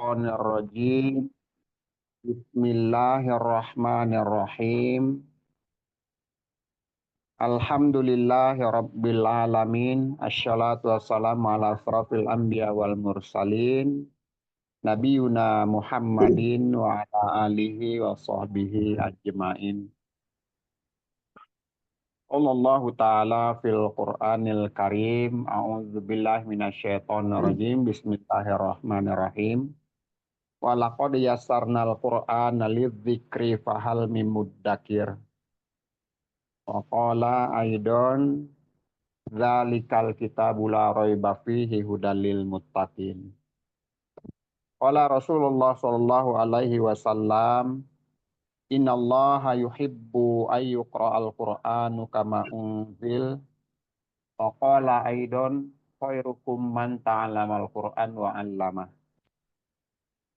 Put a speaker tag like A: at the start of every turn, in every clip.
A: Rajim. Bismillahirrahmanirrahim. Alhamdulillahi rabbil alamin. Assalatu wassalamu ala asrafil anbiya wal mursalin. Nabiyuna Muhammadin wa ala alihi wa sahbihi ajmain. Allah Ta'ala fil Qur'anil Karim. A'udzu billahi minasyaitonir rajim. Bismillahirrahmanirrahim. Walaqad yassarnal Qur'ana lidzikri fahal mim muddakir. Wa qala aidon dzalikal kitabu la raiba fihi hudal lil muttaqin. Qala Rasulullah sallallahu alaihi wasallam, innallaha yuhibbu ay yuqra'al Qur'anu kama unzil. Wa qala aidon khairukum man ta'allamal Qur'an wa 'allamah.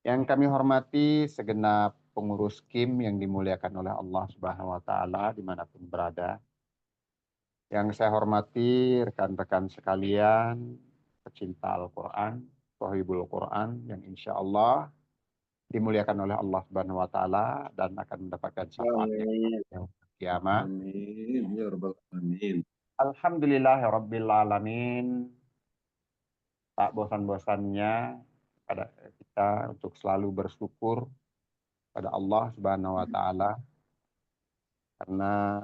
A: Yang kami hormati segenap pengurus KIM yang dimuliakan oleh Allah Subhanahu wa taala dimanapun berada. Yang saya hormati rekan-rekan sekalian, pecinta Al-Quran, Sohibul Quran yang insya Allah dimuliakan oleh Allah Subhanahu wa taala dan akan mendapatkan syafaatnya pada kiamat.
B: Amin ya rabbal alamin.
A: Alhamdulillahirabbil alamin. Tak bosan-bosannya pada kita untuk selalu bersyukur pada Allah Subhanahu wa taala karena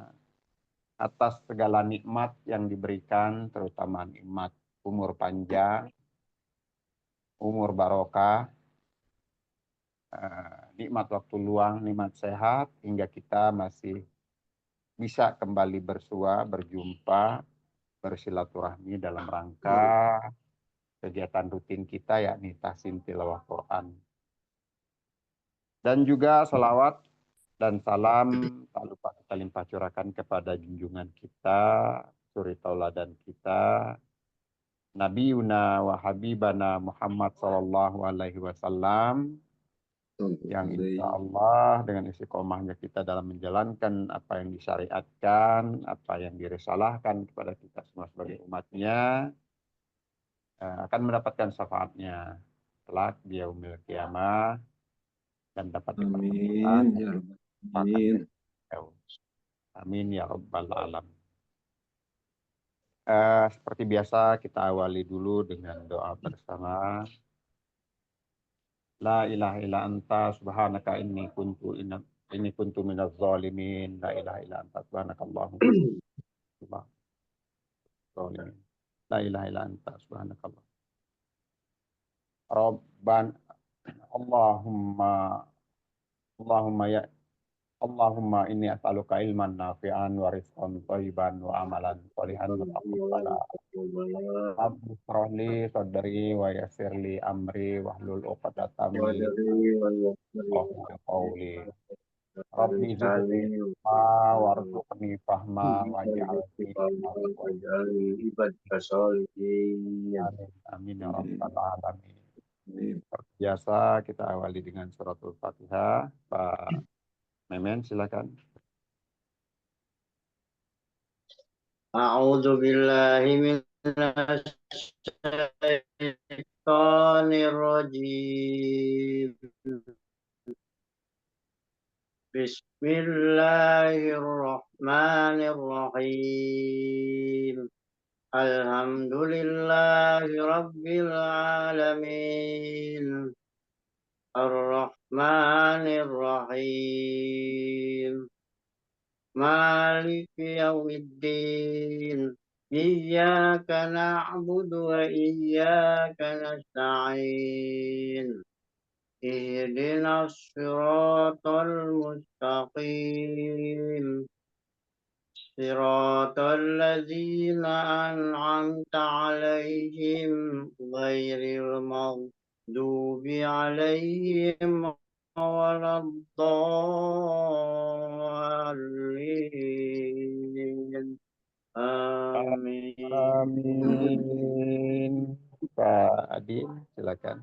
A: atas segala nikmat yang diberikan, terutama nikmat umur panjang, umur barokah, nikmat waktu luang, nikmat sehat, hingga kita masih bisa kembali bersua, berjumpa, bersilaturahmi dalam rangka kegiatan rutin kita, yakni tahsin tilawah Quran. Dan juga salawat dan salam tak lupa kita limpah curahkan kepada junjungan kita, suri tauladan kita, Nabiuna wa Habibana Muhammad sallallahu alaihi wasallam, yang insya Allah dengan istiqomahnya kita dalam menjalankan apa yang disyariatkan, apa yang diresalahkan kepada kita semua sebagai umatnya, akan mendapatkan syafaatnya kelak di yaumil qiyamah dan dapat dipertemukan.
B: Amin ya rabbal alamin.
A: Amin ya rabbal alamin. Seperti biasa kita awali dulu dengan doa bersama. La ilaha illa anta subhanaka inni kuntu minaz zalimin. La ilaha illa anta subhanakallahumma zalimin. La ilaha illa anta subhanakallah. Rabban Allahumma Allahumma ya Allahumma inni as'aluka ilman nafi'an wa rizqan thayyiban wa amalan sholihan mutaqabbala. Rabbi shrah li sadri wa yassir li amri wahlul 'uqdatam min lisani yafqahu qawli. Rabbi zidni ilma warzuqni fahma waj'alni amin amin ya rabbal alamin. Seperti biasa kita awali dengan suratul Fatihah. Pak Memen silakan.
C: A'udzu billahi minasyaitonir rajim. Bismillahirrahmanirrahim. Alhamdulillahi rabbil alamin. Ar-Rahmanir Rahim. Maliki yaumiddin. Iyyaka na'budu wa iyyaka nasta'in. Ihdinas siratal mustaqim. Siratal ladzina an'amta 'alaihim ghairil maghdubi 'alaihim waladdallin. Amin.
A: Amin. Pak Adi, silakan.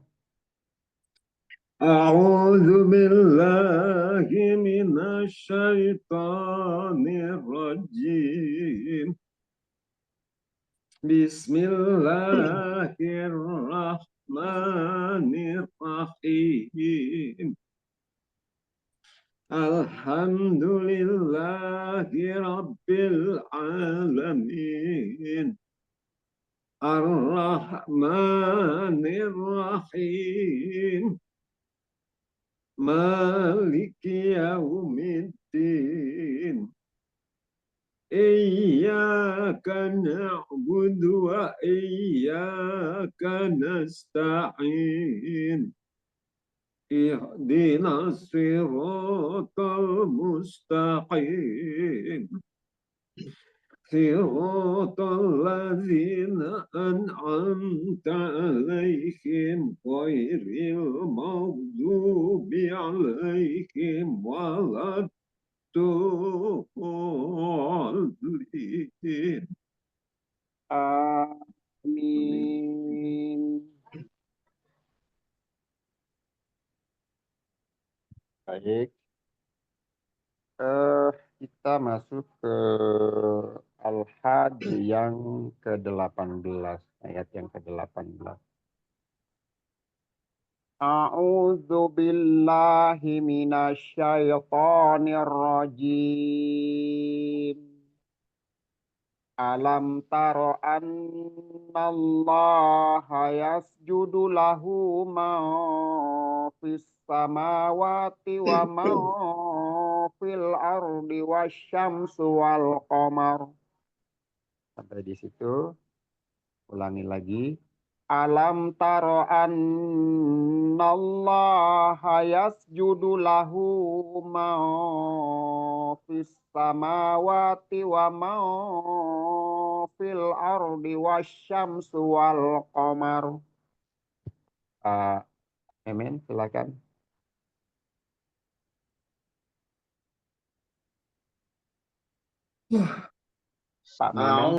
B: A'udzu billahi minasyaitonir rajim. Bismillahirrahmanirrahim. الرحمن الرحيم الحمد لله رب العالمين الرحمن الرحيم مالك يوم الدين إياك نعبد وإياك نستعين اهدنا الصراط المستقيم صراط الذين أنعمت عليهم غير المغضوب عليهم ولا الضالين.
A: Amin. Baik. Kita masuk ke Al-Hajj yang ke-18, ayat yang ke-18. A'udzu billahi minasyaitonir rajim. Alam taro annallaha yasjudu lahu ma fis samawati wa ma fil ardi wasyamsu wal qamar. Sampai di situ. Ulangi lagi. Alam taro annallaha yasjudu lahu ma fis samawati wa ma fil ardi wasyamsu wal qamar. Amin, silakan. Pak Memen.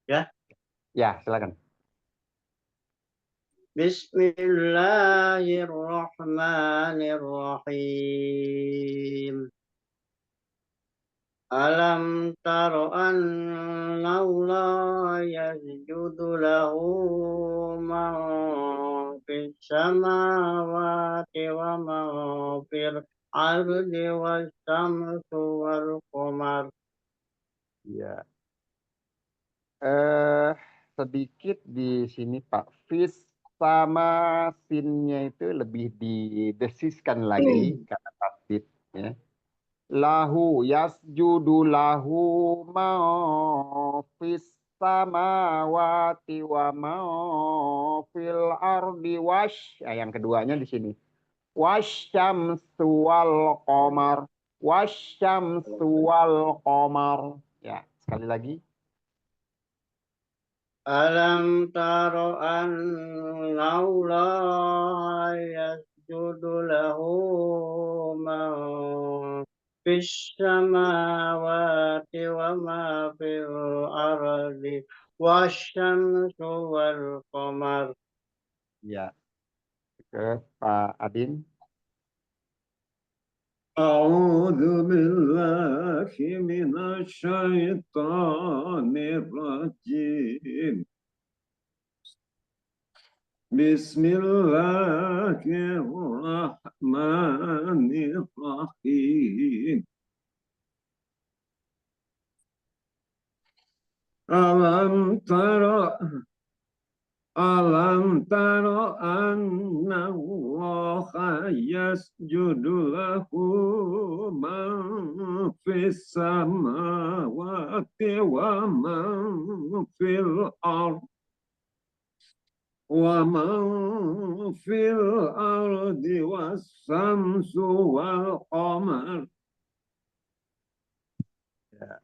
C: Ya.
A: Ya, silakan.
C: Bismillahirrahmanirrahim. Alam taro annallaha yasjudu lahu ma fis samawati wa ma fil ardi wasyamsu wal qamar.
A: Ya. Sedikit di sini Pak, fis sama sinnya itu lebih didesiskan lagi karena tasdid ya. Lahu yasjudu lahu ma fis samawati wa ma fil ardi yang keduanya di sini wasyamsu wal qamar ya, sekali lagi.
C: Alam taro annallaha yasjudu lahu ma fis samawati wa ma fil ardi wasyamsu wal qamar.
A: Ya. Ke Pak Adin.
B: A'udzu billahi minasyaitonir rajim. Bismillahirrahmanirrahim. Alam taro annallaha yasjudu lahu man fis samawati wa man fil ardh wa man fil ardi wasyamsu wal qamar.
A: Ya.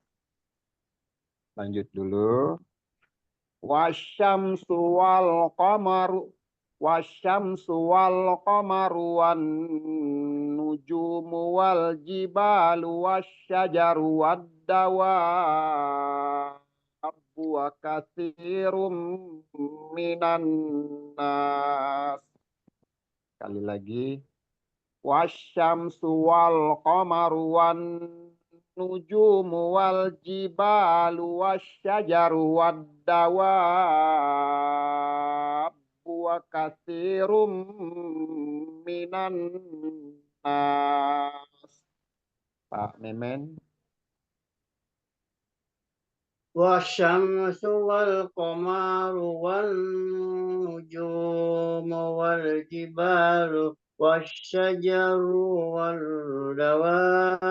A: Lanjut dulu. Wasyamsu wal qamaru wan nujumu wal jibalu wasyajaru wad dawabu wa katsirum minan nas. Sekali lagi. Wasyamsu wal qamaru wan nujumu wal jibalu wasyajaru wad dawab wa katsirum minan nas. Pak Memen.
C: والشمس والقمر والنجوم والجبال والشجر والدواب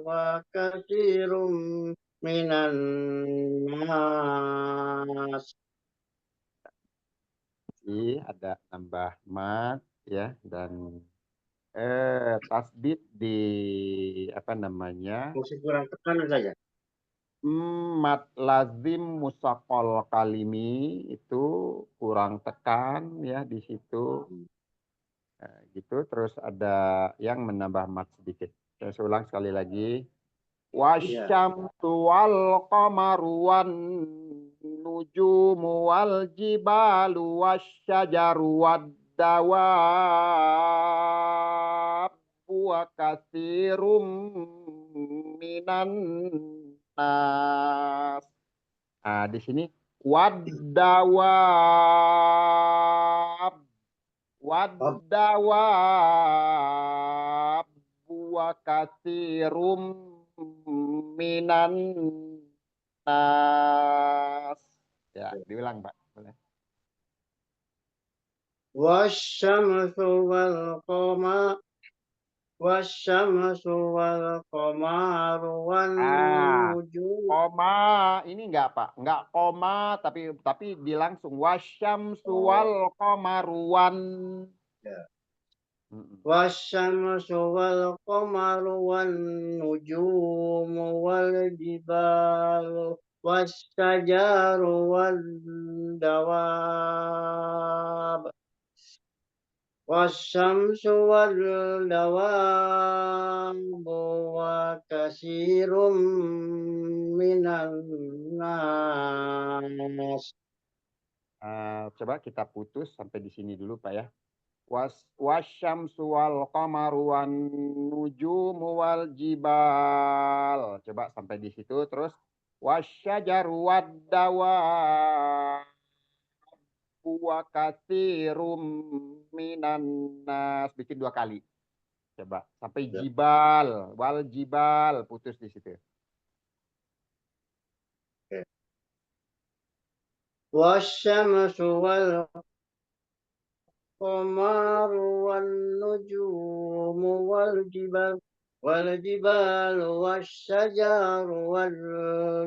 C: وكثير من الناس.
A: Ada tambah mat ya dan tasbih di apa namanya?
C: Musik kurang tekan saja.
A: Mat lazim musakol kalimi itu kurang tekan ya di situ. Gitu terus ada yang menambah mat sedikit. Saya ulang sekali lagi. Wasyamsu wal qamaru wan nujumu wal jibalu wasyajaru wad dawab wa katsirum minan nas. Nah, di sini wad dawab wadawab wa katsirum minan nas. Ya, diulang Pak. Boleh.
C: Wasyamsu wal qamar wan nujum.
A: Koma ini enggak Pak, enggak koma tapi dilangsung wasyamsu wal qamaruan.
C: Ya. Wasyamsu wal qamaru wan nujumu wal jibalu wasyajaru wad dawab wasyamsu wal dawab wa katsirum minan nas.
A: Coba kita putus sampai di sini dulu Pak ya. Wasyamsu wal qamaru wan nujumu wal jibal. Coba sampai di situ terus wasyajaru wad dawab wa katsirum minan nas. Bikin 2 kali. Coba sampai jibal, wal jibal putus di situ.
C: Wasyamsu wal qamaru wan nujumu wal jibalu wasyajaru wad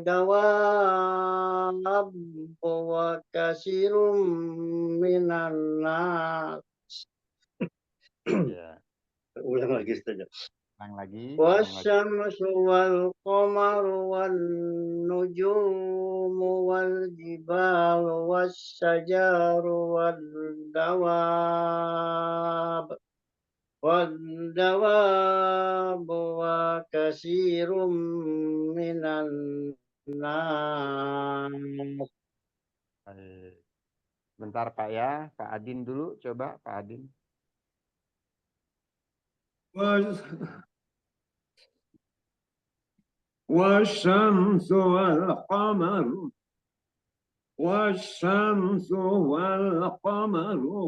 C: dawab wa katsirum minan nas.
A: Ya.
C: Ulang lagi saja.
A: Ulang lagi.
C: Wasyamsu wal qamaru wan nujumu wal jibalu wasyajaru wad dawab wa katsirum minan nas.
A: Bentar Pak ya, Pak Adin dulu coba Pak Adin.
B: والشمس والقمر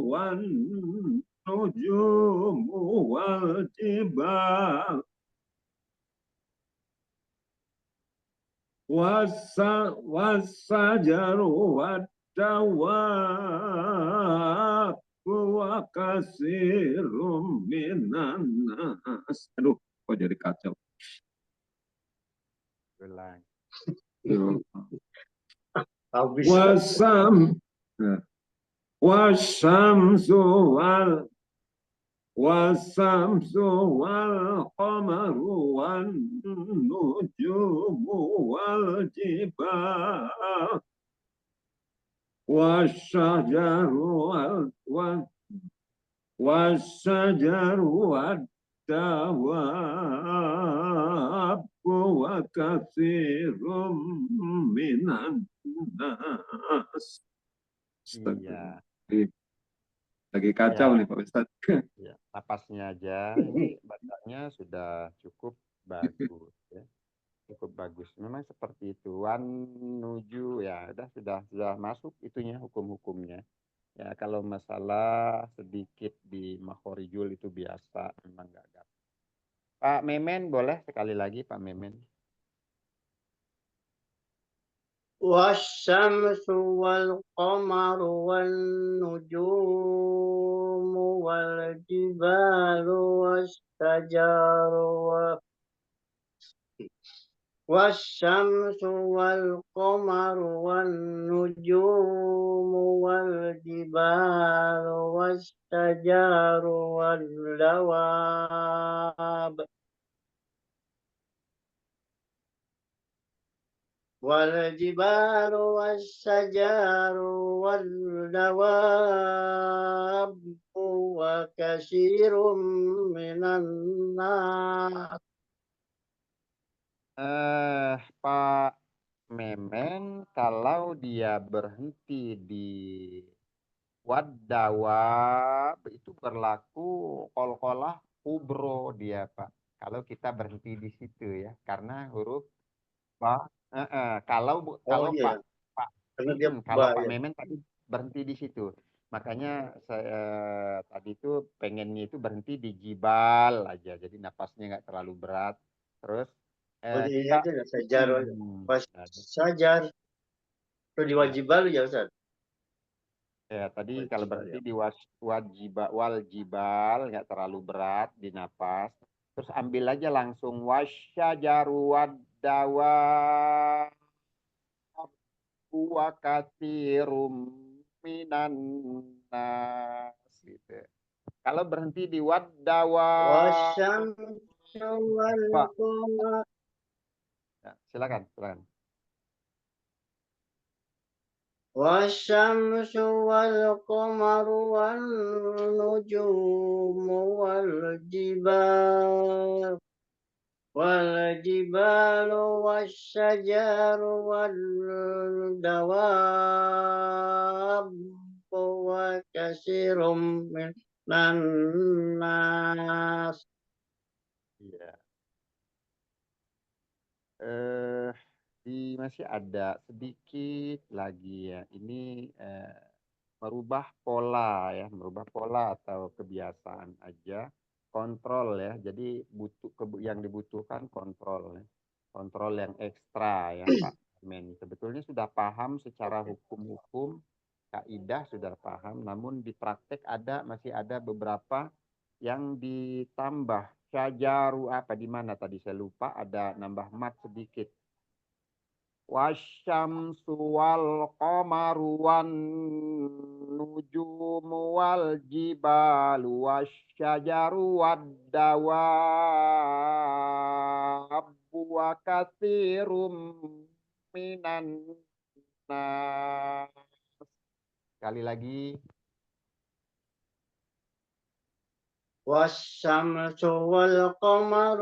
B: والنجوم والجبال والشجر والدواب وكثير من الناس. Aduh, kok jadi kacau.
A: Ulang.
B: والشمس والقمر والنجوم والجبال والشجر والدواب وكثير من الناس.
A: Iya.
B: Lagi kacau nih Pak Ustadz.
A: Ya, napasnya aja. Ini bacanya sudah cukup bagus ya. Cukup bagus. Memang seperti itu. Wan nuju ya, sudah masuk itunya hukum-hukumnya. Ya kalau masalah sedikit di makhorijul itu biasa, memang nggak gampang. Pak Memen boleh sekali lagi Pak Memen.
C: والشمس والقمر والنجوم والجبال والشجر والشمس والقمر والنجوم والجبال والشجر والدواب والجبال والشجر والدواب وكثير من الناس.
A: Pak Memen kalau dia berhenti di wadawab itu berlaku kol-kolah kubro dia Pak. Kalau kita berhenti di situ ya, karena huruf Pak. Kalau
C: Oh
A: kalau
C: iya,
A: Pak Pak
C: karena dia
A: kalau Pak
C: bahaya.
A: Memen tadi berhenti di situ. Makanya saya tadi itu pengennya itu berhenti di jibal aja. Jadi napasnya nggak terlalu berat. Terus
C: Oh ini
A: kita
C: aja sajar, pas
A: nah,
C: sajar. Itu
A: ya,
C: diwajibal ya Ustaz.
A: ya tadi kalau
C: Wajibal
A: berhenti
C: ya.
A: di wal jibal nggak terlalu berat di napas. Terus ambil aja langsung wasyajaru wadawa wa katsirum minan nas gitu. Kalau berhenti di wadawa
C: Wasyamsu wal
A: Pak,
C: qamar
A: ya, silakan.
C: wasyamsu wal qamaru wan nujumu wal jibalu wasyajaru wal dawab wa kasirum minan nas.
A: Iya. Eh, masih ada sedikit lagi ya. Ini merubah pola atau kebiasaan aja, kontrol ya. Jadi yang dibutuhkan kontrol ya. Kontrol yang ekstra ya Pak Men. Sebetulnya sudah paham secara hukum-hukum, kaidah sudah paham, namun di praktek masih ada beberapa yang ditambah. Syajaru apa di mana tadi saya lupa, ada nambah mat sedikit. Wasyamsu wal qamaru wan nujumu wal jibalu wasyajaru wad dawabbu wa katsirum minan nas. Sekali lagi.
C: والشمس والقمر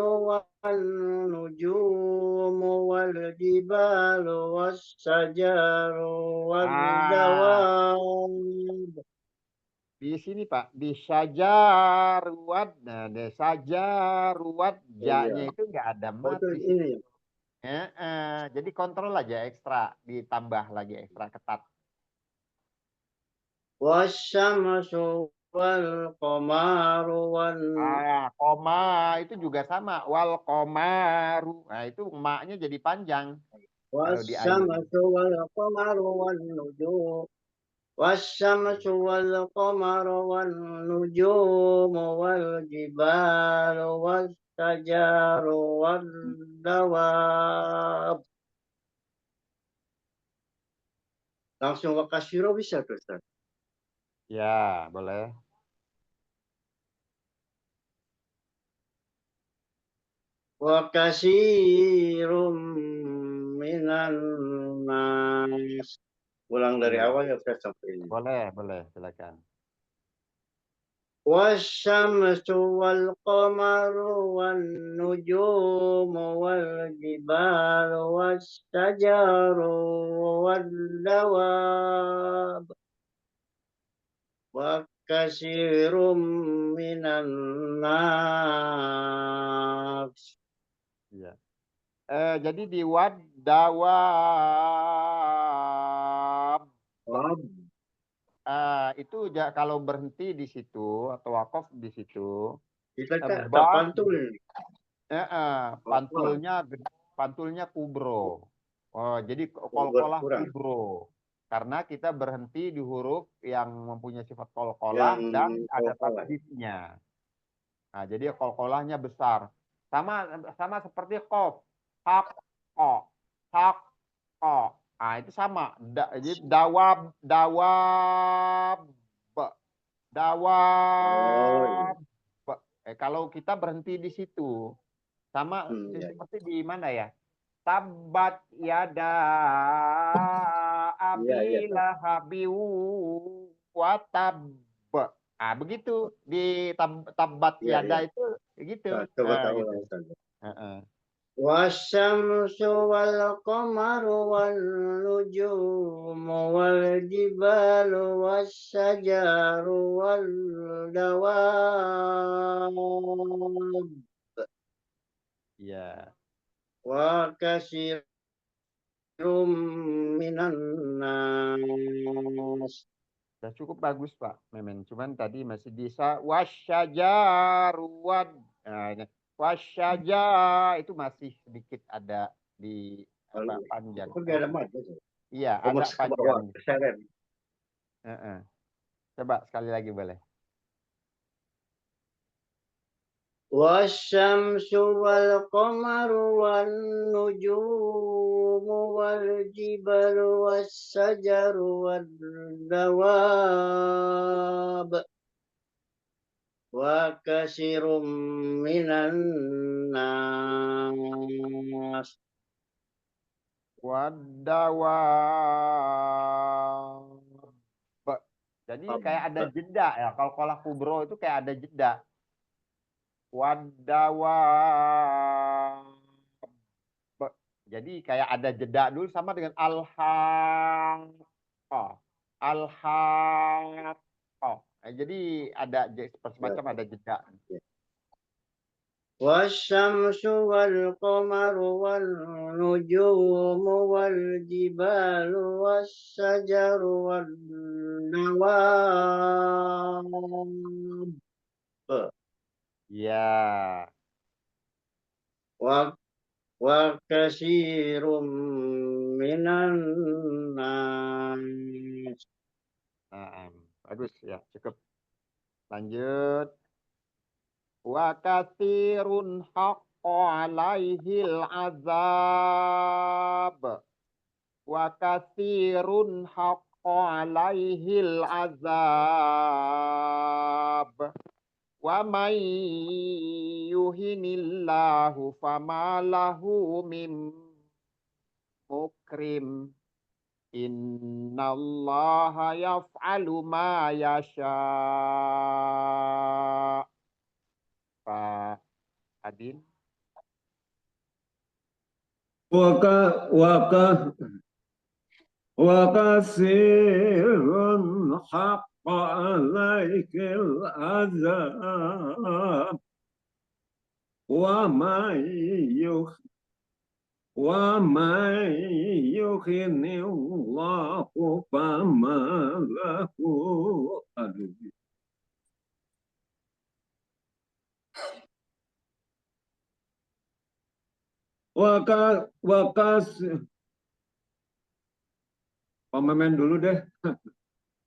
C: والنجوم والجبال والشجر والدواب.
A: Di sini Pak, di sajaruat. Nah, di sajaruat
C: Oh
A: ja-nya
C: iya,
A: itu nggak ada
C: oh
A: mat
C: itu
A: di
C: ini.
A: situ. Jadi kontrol aja ekstra, ditambah lagi ekstra ketat.
C: والشمس والقمر
A: Koma itu juga sama. Wal komaru. Nah, itu maknya jadi panjang kalau di ayat ini.
C: والشمس والقمر والنجوم والشمس والقمر والنجوم والجبال والشجر والدواب. Langsung wakasiro bisa tuh Ustaz.
A: Ya, boleh.
C: Wakasirum minan nas. Ulang dari
A: Iya,
C: awal ya Ustaz sampai ini.
A: boleh, silakan.
C: والشمس والقمر والنجوم والجبال والشجر والدواب وكثير من الناس.
A: Iya. Jadi di wadawab
C: Wab.
A: itu kalau berhenti di situ atau wakaf di situ,
C: Kita tak
A: bab
C: pantul ini. Apa?
A: pantulnya kubro. Oh, jadi kolkolah
C: Berkurang.
A: kubro. Karena kita berhenti di huruf yang mempunyai sifat kolkolah
C: Yang
A: dan ada
C: kolkolah.
A: tasdidnya. Nah, jadi kolkolahnya besar. Sama sama seperti kof. Hak ko. Hak ko. Nah, itu sama. Jadi dawab.
C: Oh iya.
A: Dawab. Kalau kita berhenti di situ, sama
C: Ya.
A: seperti di mana ya? Tabat yada
C: Iya, iya.
A: abilahabi watab. Begitu di tabat
C: Iya,
A: yada
C: iya.
A: itu begitu.
C: Coba tahu
A: Gitu.
C: langsung.
A: Heeh.
C: Wasyamsu wal qamaru wan nujumu wal jibalu wasyajaru wal dawab
A: Iya.
C: wa katsirum minan nas.
A: Sudah cukup bagus Pak Memen. Cuman tadi masih bisa wasyajaruwad. Nah, ini. Wasyaja itu masih sedikit ada di apa panjang.
C: Kok gak ada mata?
A: Iya,
C: Oh,
A: agak
C: masuk ke
A: panjang.
C: bawah, keseret.
A: Heeh. Coba sekali lagi boleh.
C: Wasyamsu wal qamaru wan nujumu wal jibalu wassajaru wad dawab wa katsirum minan nas.
A: Wadawab. Jadi kayak ada jeda ya. Kalau kolah kubro itu kayak ada jeda. Wadawab. Jadi kayak ada jeda dulu sama dengan oh. Oh. Jadi ada semacam ada jeda.
C: Wasyamsu wal qamaru wan nujumu wal jibalu wassajaru wad dawab
A: Ya.
C: wa katsirum minan nas.
A: Bagus ya, cukup. Lanjut. Wa katsirun haqqo alaihil azab. Wa katsirun haqqo alaihil azab. Wa may yuhinillahu fama lahu min mukrim. Innallaha yaf'alu ma yasha. Pak Adin.
B: Waka waka wakasirun haqqa alaikil azab wa may yuhinillahu fama lahu. Aduh. Wakas Pamemen dulu deh.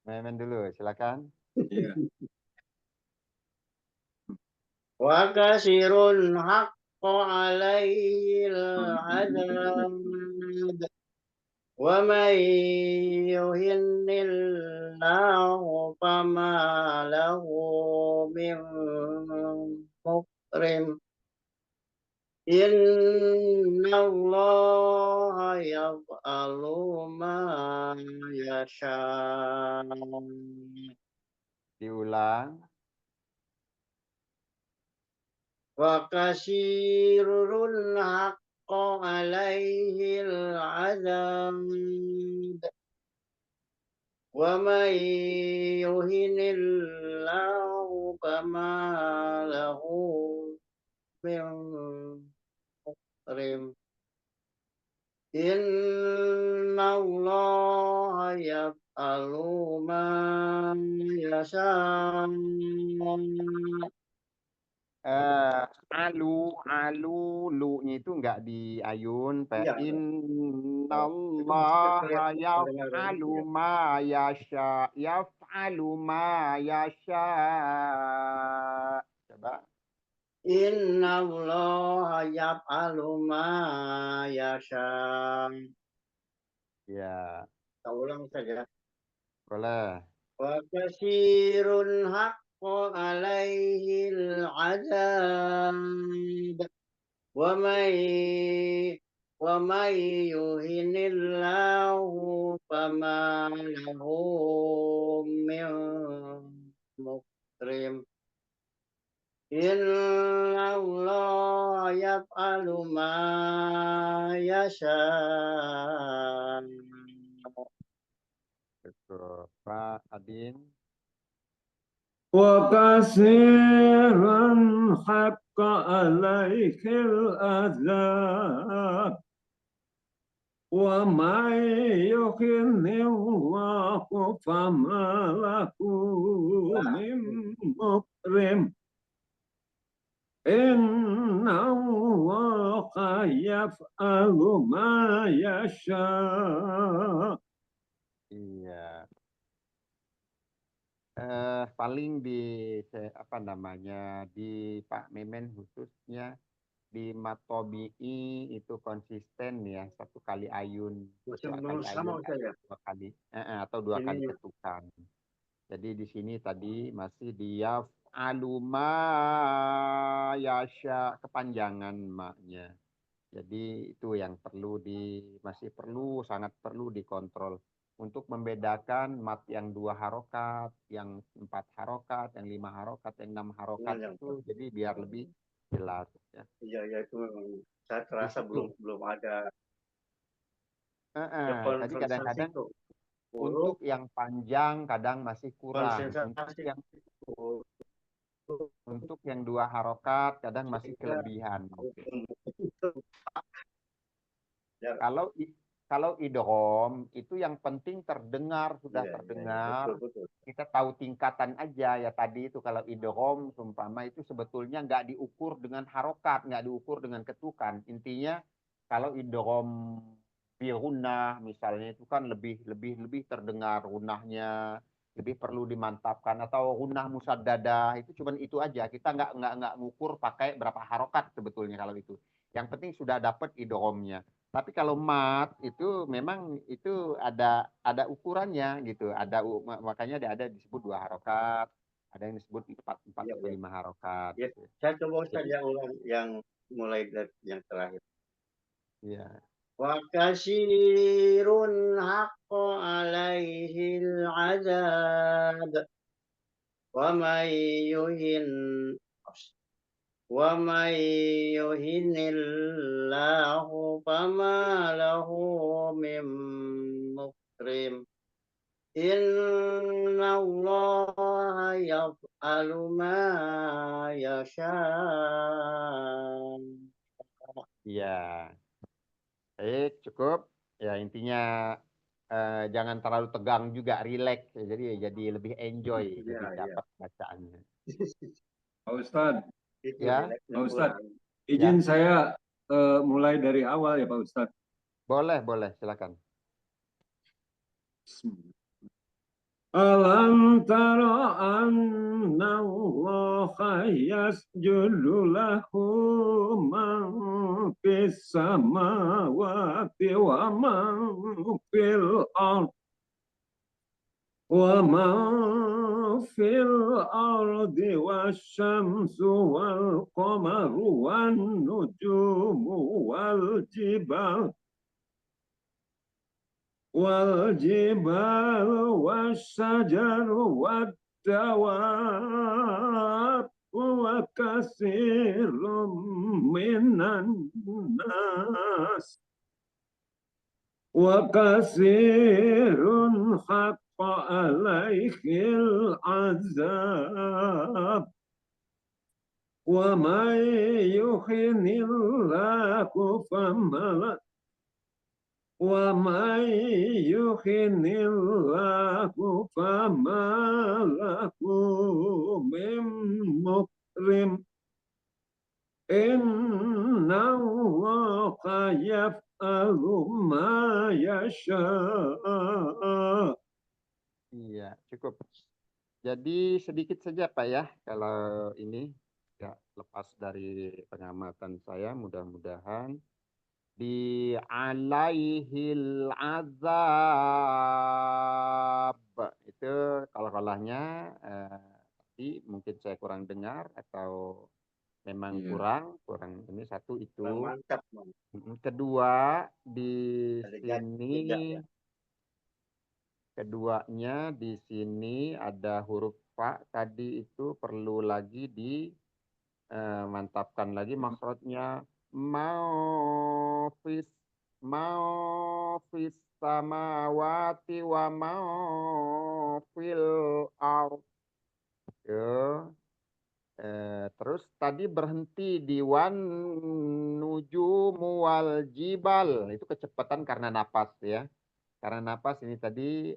A: Memen dulu, silakan.
B: Iya.
C: Wa katsirun haqqo alaihil azab wa may yuhinillahu fama lahu min mukrim. Innallaha yaf'alu ma yasha.
A: Diulang.
C: Wa katsirun haqqo alaihil azab wa may yuhinillahu fama lahu min مكرم إن الله يفعل ما يشاء
A: Alu, lu-nya itu enggak di ayun.
C: Iya. Itu maksudnya
A: Innallaha
C: kedengaran
A: yaf'alu
C: ya.
A: ma yasha. Yaf'alu ma yasha. Coba.
C: Inna Allah yaf'alu ma yasha.
A: Ya,
C: Kita ulang saja.
A: boleh.
C: Wa kasirun haqqo alaihil azab. Wa may yuhinillahu fama lahu min mukrim. Inna Allah yaf'alu ma yasha.
A: Betul. Pak Adin.
B: وكثيرا حق عليه العذاب ومن يهن الله فما له من مكرم إن الله يفعل ما يشاء.
A: Iya. Paling di apa namanya di Pak Memen khususnya di Matobi'i itu konsisten ya, satu kali ayun,
C: Masih
A: dua
C: belum
A: kali
C: sama
A: ayun
C: saya.
A: dua kali atau dua kali
C: Ini
A: ketukan. Jadi di sini tadi masih di yaf'alu ma yasha, kepanjangan maknya. Jadi itu yang masih perlu, sangat perlu dikontrol untuk membedakan mat yang 2 harokat, yang 4 harokat, yang 5 harokat, yang 6 harokat
C: yang
A: itu, jadi biar lebih jelas ya.
C: iya itu memang saya
A: Di
C: terasa
A: situ.
C: belum ada
A: Tadi kadang-kadang
C: itu.
A: untuk yang panjang kadang masih kurang,
C: Konsensasi
A: untuk yang 2 harokat kadang masih kelebihan.
C: Ya.
A: Kalau idgham itu yang penting terdengar, sudah
C: Iya,
A: terdengar.
C: betul.
A: Kita tahu tingkatan aja ya tadi itu. Kalau idgham umpama itu sebetulnya nggak diukur dengan harokat, nggak diukur dengan ketukan. Intinya kalau idgham bi gunnah misalnya itu kan lebih terdengar gunnahnya, lebih perlu dimantapkan, atau gunnah musaddadah itu cuman itu aja. Kita nggak ngukur pakai berapa harokat sebetulnya kalau itu. Yang penting sudah dapat idghamnya. Tapi kalau mat itu memang itu ada ukurannya gitu. Makanya ada disebut 2 harokat, ada yang disebut 4
C: Iya,
A: atau 5 harokat.
C: ya.
A: Gitu.
C: Saya coba
A: Jadi
C: saja ulang yang mulai dari yang terakhir.
A: ya.
C: Wa kasirun haqqo alaihil azab wa may yuhinillahu fama lahu min mukrim. Inna Allah yaf'alu ma yasha.
A: Iya. Baik, cukup. Ya intinya jangan terlalu tegang juga, relax. Jadi lebih enjoy,
C: Iya,
A: lebih
C: iya.
A: dapat bacaannya.
B: Pak Ustadz,
C: Itu
A: Ya,
B: Pak Ustadz,
C: pulang.
B: izin saya mulai dari awal ya Pak Ustadz.
A: boleh, silakan.
B: Alam tara anna Allah yasjudu lahu man fis samawati wa man fil ard wa man fil ardi wasyamsu wal qamaru wan nujumu wal jibal والجبال والشجر والدواب وكثير من الناس وكثير حق عليه العذاب ومن يهن الله فما ومن يهن الله فما له من مكرم إن الله يفعل ما يشاء.
A: Iya, cukup. Jadi sedikit saja Pak ya, kalau ini ya lepas dari pengamatan saya, mudah-mudahan di alaihil azab itu kalau-kalahnya tadi mungkin saya kurang dengar atau memang
B: Iya.
A: kurang ini satu itu.
C: Mantap, Bang.
A: Kedua di
C: Ada
A: sini
C: jeda ya.
A: keduanya di sini ada huruf fa tadi itu perlu lagi mantapkan lagi maksudnya maufis samawati wa maufil ard. Terus tadi berhenti di wan nujumu wal jibal, itu kecepatan karena napas ya. Karena napas ini tadi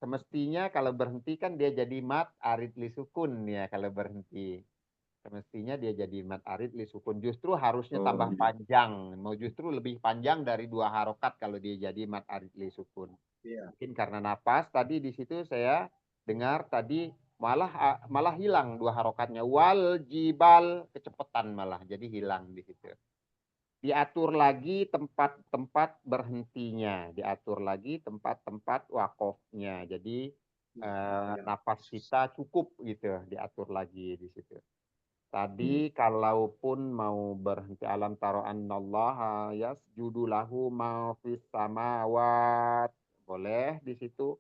A: semestinya kalau berhenti kan dia jadi mat arid li sukun ya kalau berhenti. Semestinya dia jadi mat arid li sukun. Justru harusnya tambah
B: iya.
A: panjang. Mau justru lebih panjang dari 2 harokat kalau dia jadi mat arid li sukun.
C: Iya.
A: Mungkin karena napas tadi di situ saya dengar tadi malah hilang 2 harokatnya. Wal jibal kecepatan malah jadi hilang di situ. Diatur lagi tempat-tempat berhentinya, diatur lagi tempat-tempat wakofnya. Jadi napas kita cukup gitu, diatur lagi di situ. Tadi kalaupun mau berhenti alam taro annallaha yasjudu lahu ma fis samawat, boleh di situ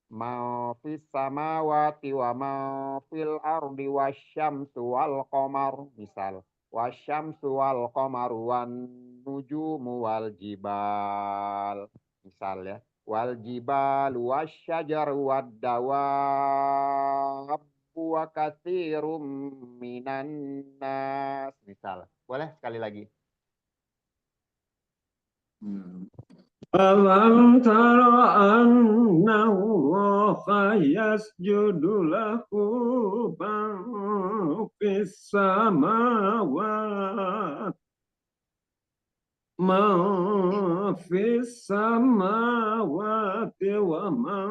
A: ma fis samawati wa ma fil ardi wasyamsu wal qamar misal wasyamsu wal qamaru wan nujumu wal jibal misal ya wal jibal wasyajaru wad dawab wa katsirum minan nas misal. Boleh sekali lagi.
B: ألم تر أن الله يسجد له من في السماوات ومن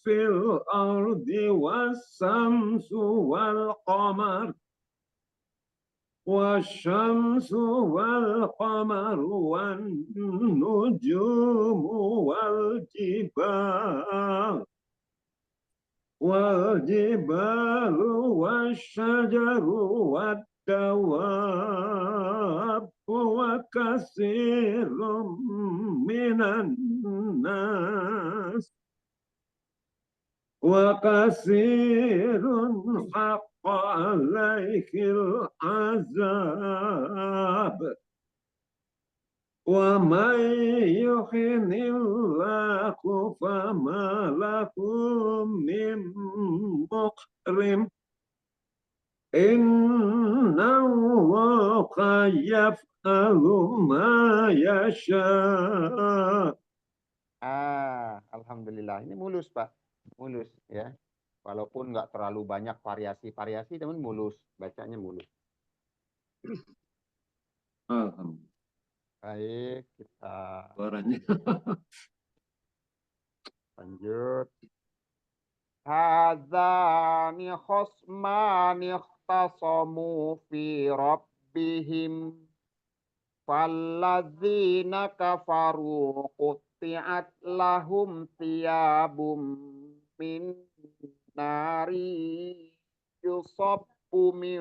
B: في الأرض والشمس والقمر والقمر والنجوم والجبال والشجر والدواب وكثير من الناس وكثير حق عليه العذاب ومن يهن الله فما له من مكرم إن الله يفعل ما يشاء.
A: Alhamdulillah. Ini mulus, Pak. Mulus, ya. Walaupun nggak terlalu banyak variasi-variasi, namun mulus. Bacanya mulus.
B: Alhamdulillah.
A: Baik, kita
B: Suaranya.
A: lanjut. Hadzani khosmani ikhtasamu fi rabbihim. Falladzina kafaru qutti'at lahum thiyabum min nari yusabbu min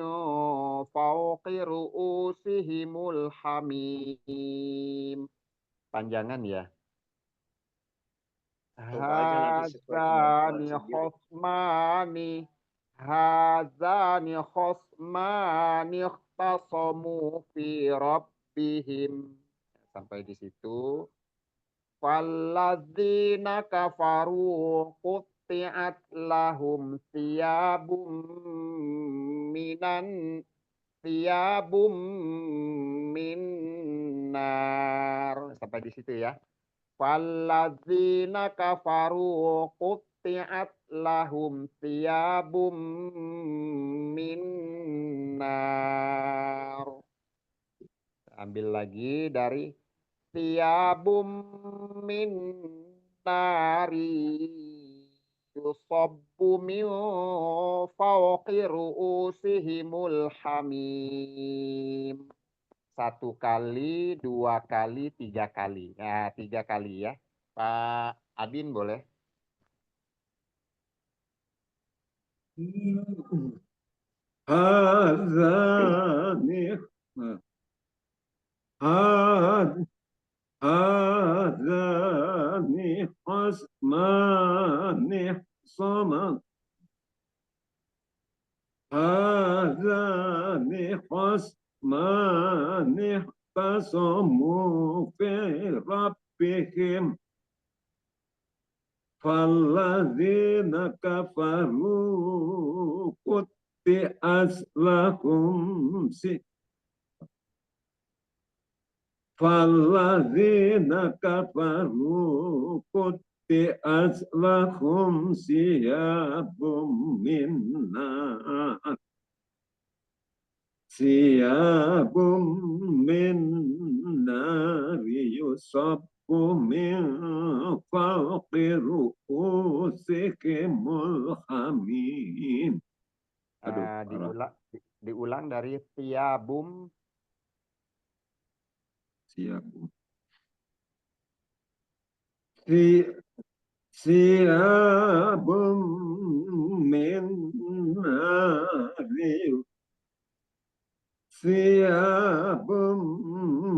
A: fawqi ru'usihimul hamim. Panjangan ya. Hazani khosmani ikhtasamu fi rabbihim. Sampai di situ. Falladzina kafaru qutti'at lahum thiyabum minan thiyabum min nar. Sampai di situ ya. Walladzina kafaru qutti'at lahum thiyabum min nar. Ambil lagi dari thiyabum min nari yusabbu min fawqi ru'usihimul hamim. 1 kali, 2 kali, 3 kali. Nah, 3 kali ya. Pak Adin boleh?
B: هذان هذان خصمان اختصما هذان خصمان اختصموا في ربهم فالذين كفروا قطعت لهم فالذين كفروا قطعت لهم ثياب من نار ثياب من نار يصب من فوق رؤوسهم الحميم.
A: Diulang dari thiyabum.
B: ثياب من نار ثياب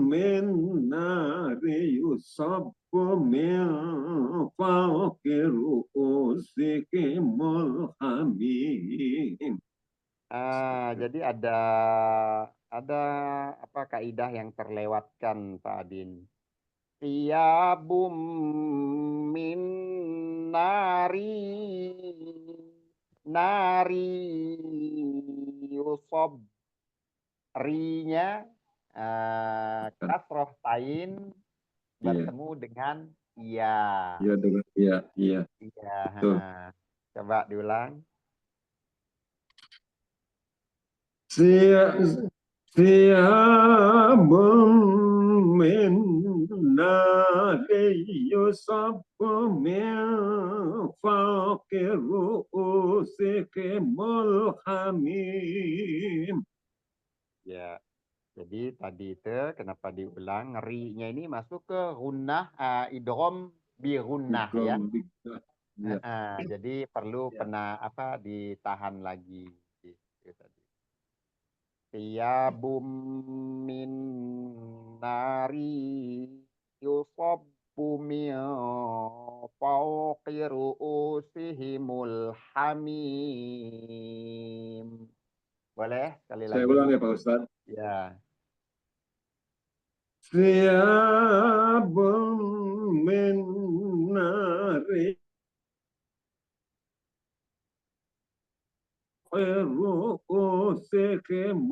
B: من نار يصب من فوق رؤوسهم الحميم.
A: Jadi ada apa kaidah yang terlewatkan Pak Adin. Thiyabum min nari yusab, rinya kasroh tain bertemu dengan iya.
B: Iya dengan iya.
A: Iya. Coba diulang.
B: ثياب من نار يصب من فوق رؤوسهم الحميم.
A: Ya, jadi tadi itu kenapa diulang, ri-nya ini masuk ke gunnah, idgham bi gunnah ya. Jadi perlu ditahan lagi gitu tadi. Thiyabum min nari yusabbu min fawqi ru'usihimul hamim. Boleh sekali lagi?
B: Saya ulang ya Pak Ustaz.
A: Ya.
B: ثياب من نار رؤوسهم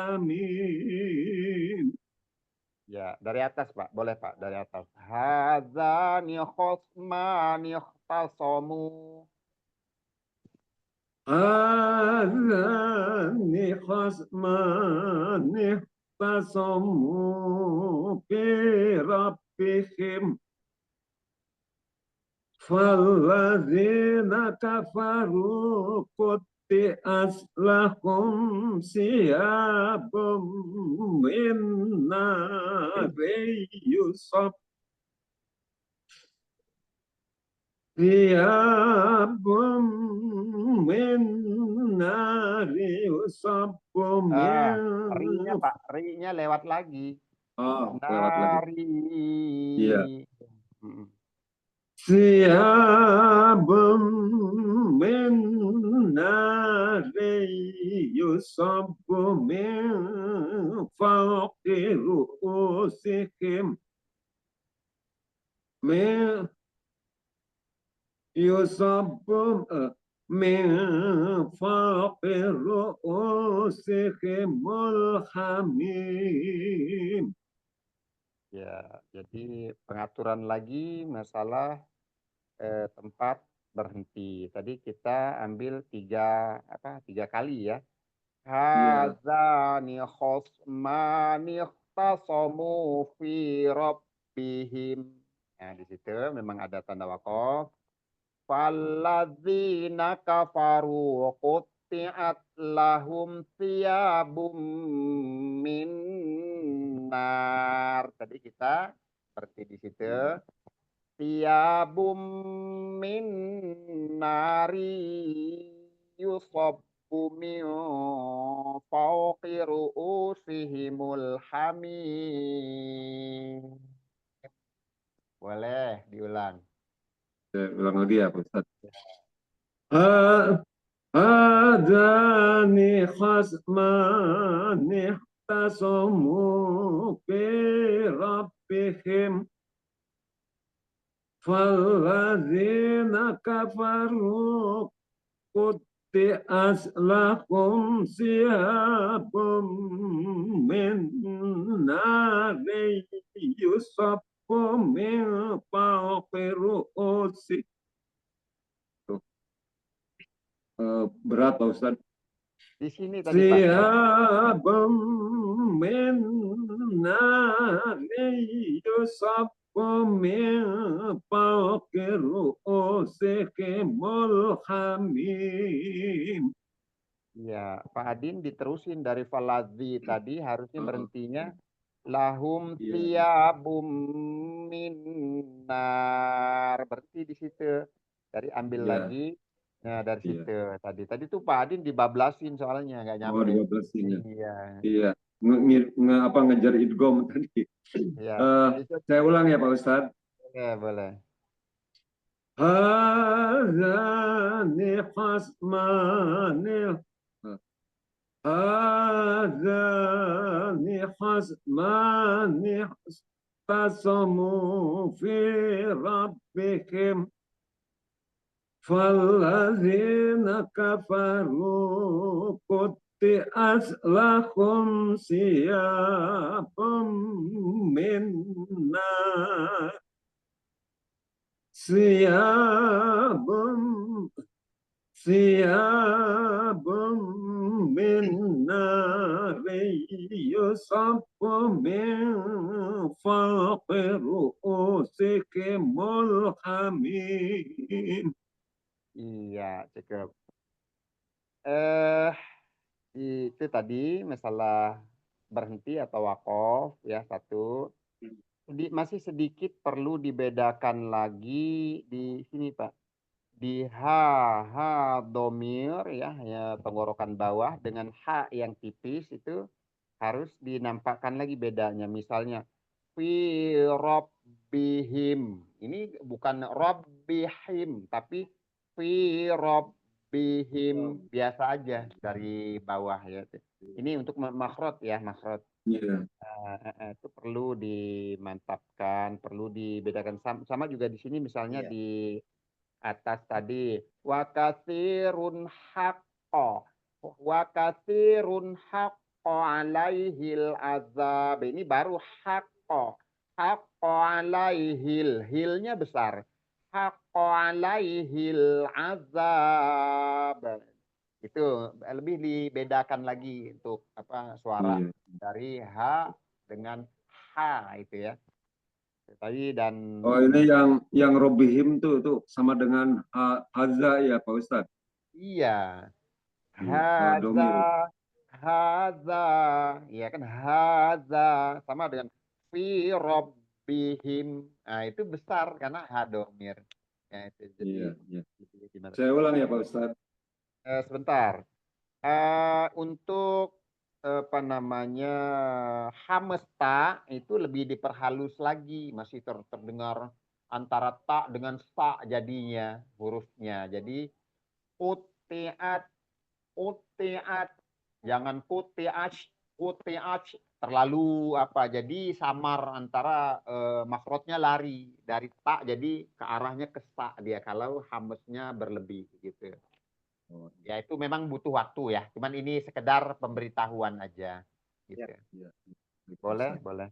B: الحميم.
A: Ya, dari atas Pak, boleh Pak, dari atas. Hadzani khosmani ikhtasamu.
B: هذان خصمان اختصموا في ربهم فالذين كفروا قطعت لهم ثياب من نار يصب ثياب من نار يصب من
A: ri-nya Pak, ri-nya lewat lagi.
B: lewat lagi. Iya. ثياب من نار يصب من فوق رؤوسهم يصب من فوق رؤوسهم الحميم.
A: Ya, jadi pengaturan lagi masalah tempat berhenti. Tadi kita ambil tiga kali ya.
B: Ya,
A: Hazani khosmani ikhtasamu fi rabbihim. Nah, di situ memang ada tanda waqaf. Falladzina kafaru qutti'at lahum thiyabum min nar. Tadi kita seperti di situ. Thiyabum min nari yusabbu min fawqi ru'usihimul hamim. Boleh diulang.
B: saya ulang lagi ya Pak Ustaz. Hadani khasmani ikhtasamu fi rabbihim falladzina kafaru qutti'at lahum siyabum min nari yusabbu min fawqi ru'usihim. Berat Pak Ustaz.
A: Di sini tadi Pak.
B: Siyabum min nari yusabbu min fawqi ru'usihimul hamim.
A: Ya, Pak Adin diterusin dari faladzi tadi harusnya berhentinya lahum
B: Iya.
A: thiyabum min nar. Berhenti di situ. Dari ambil
B: Iya.
A: lagi. Nah, dari
B: Iya.
A: situ tadi. Tadi tuh Pak Adin dibablasin soalnya nggak
B: Oh,
A: nyampe.
B: 12 ya.
A: Iya.
B: Iya. Ngejar idgham tadi.
A: Iya.
B: Saya ulang ya Pak Ustadz.
A: Boleh, boleh.
B: Hazani khasmani Hazani khasmani ikhtasamu fi rabbihim falladzina kafaru qutti'at lahum siyabum min nar siyabum min nari yusabbu min fawqi ru'usihimul hamim.
A: Iya, cukup. Itu tadi masalah berhenti atau waqaf ya satu. Masih sedikit perlu dibedakan lagi di sini Pak. Di ha domir ya tenggorokan bawah dengan ha yang tipis itu harus dinampakkan lagi bedanya. Misalnya fi rabbihim. Ini bukan rabbihim tapi fi rabbihim biasa aja dari bawah ya. Ini untuk makhraj ya, makhraj.
B: Iya.
A: Itu perlu dimantapkan, perlu dibedakan sama juga di sini misalnya
C: Iya.
A: di atas tadi wa katsirun haqqo alaihil azab. Ini baru haqqo alaihil, hilnya besar, haqqo alaihil azab. Itu lebih dibedakan lagi untuk suara dari H dengan H itu ya. Tadi dan
B: Oh, ini yang robihim tuh sama dengan haza ya Pak Ustadz.
A: iya.
B: Domir.
A: Haza, ya kan haza sama dengan fi rabbihim. Nah, itu besar karena hadomir. Ya, itu jadi
B: Iya. Saya ulang ya Pak Ustadz.
A: sebentar. Untuk apa namanya hamesta itu lebih diperhalus lagi, masih terdengar antara ta dengan sa jadinya hurufnya. Jadi utiat, jangan utiat terlalu jadi samar antara makrotnya lari dari ta jadi ke arahnya ke sa dia kalau hamesnya berlebih gitu.
B: Oh,
A: Ya itu memang butuh waktu ya. Cuman ini sekedar pemberitahuan aja. Gitu.
B: iya.
A: Boleh, boleh.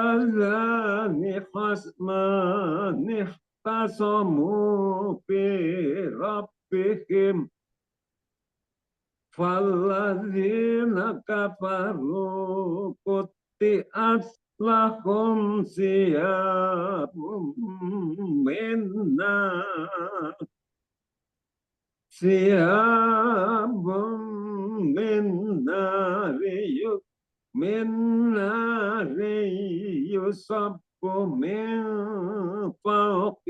B: هذان خصمان اختصموا في ربهم فالذين كفروا قطعت لهم ثياب من نار ثياب من نار من نار يصب من فوق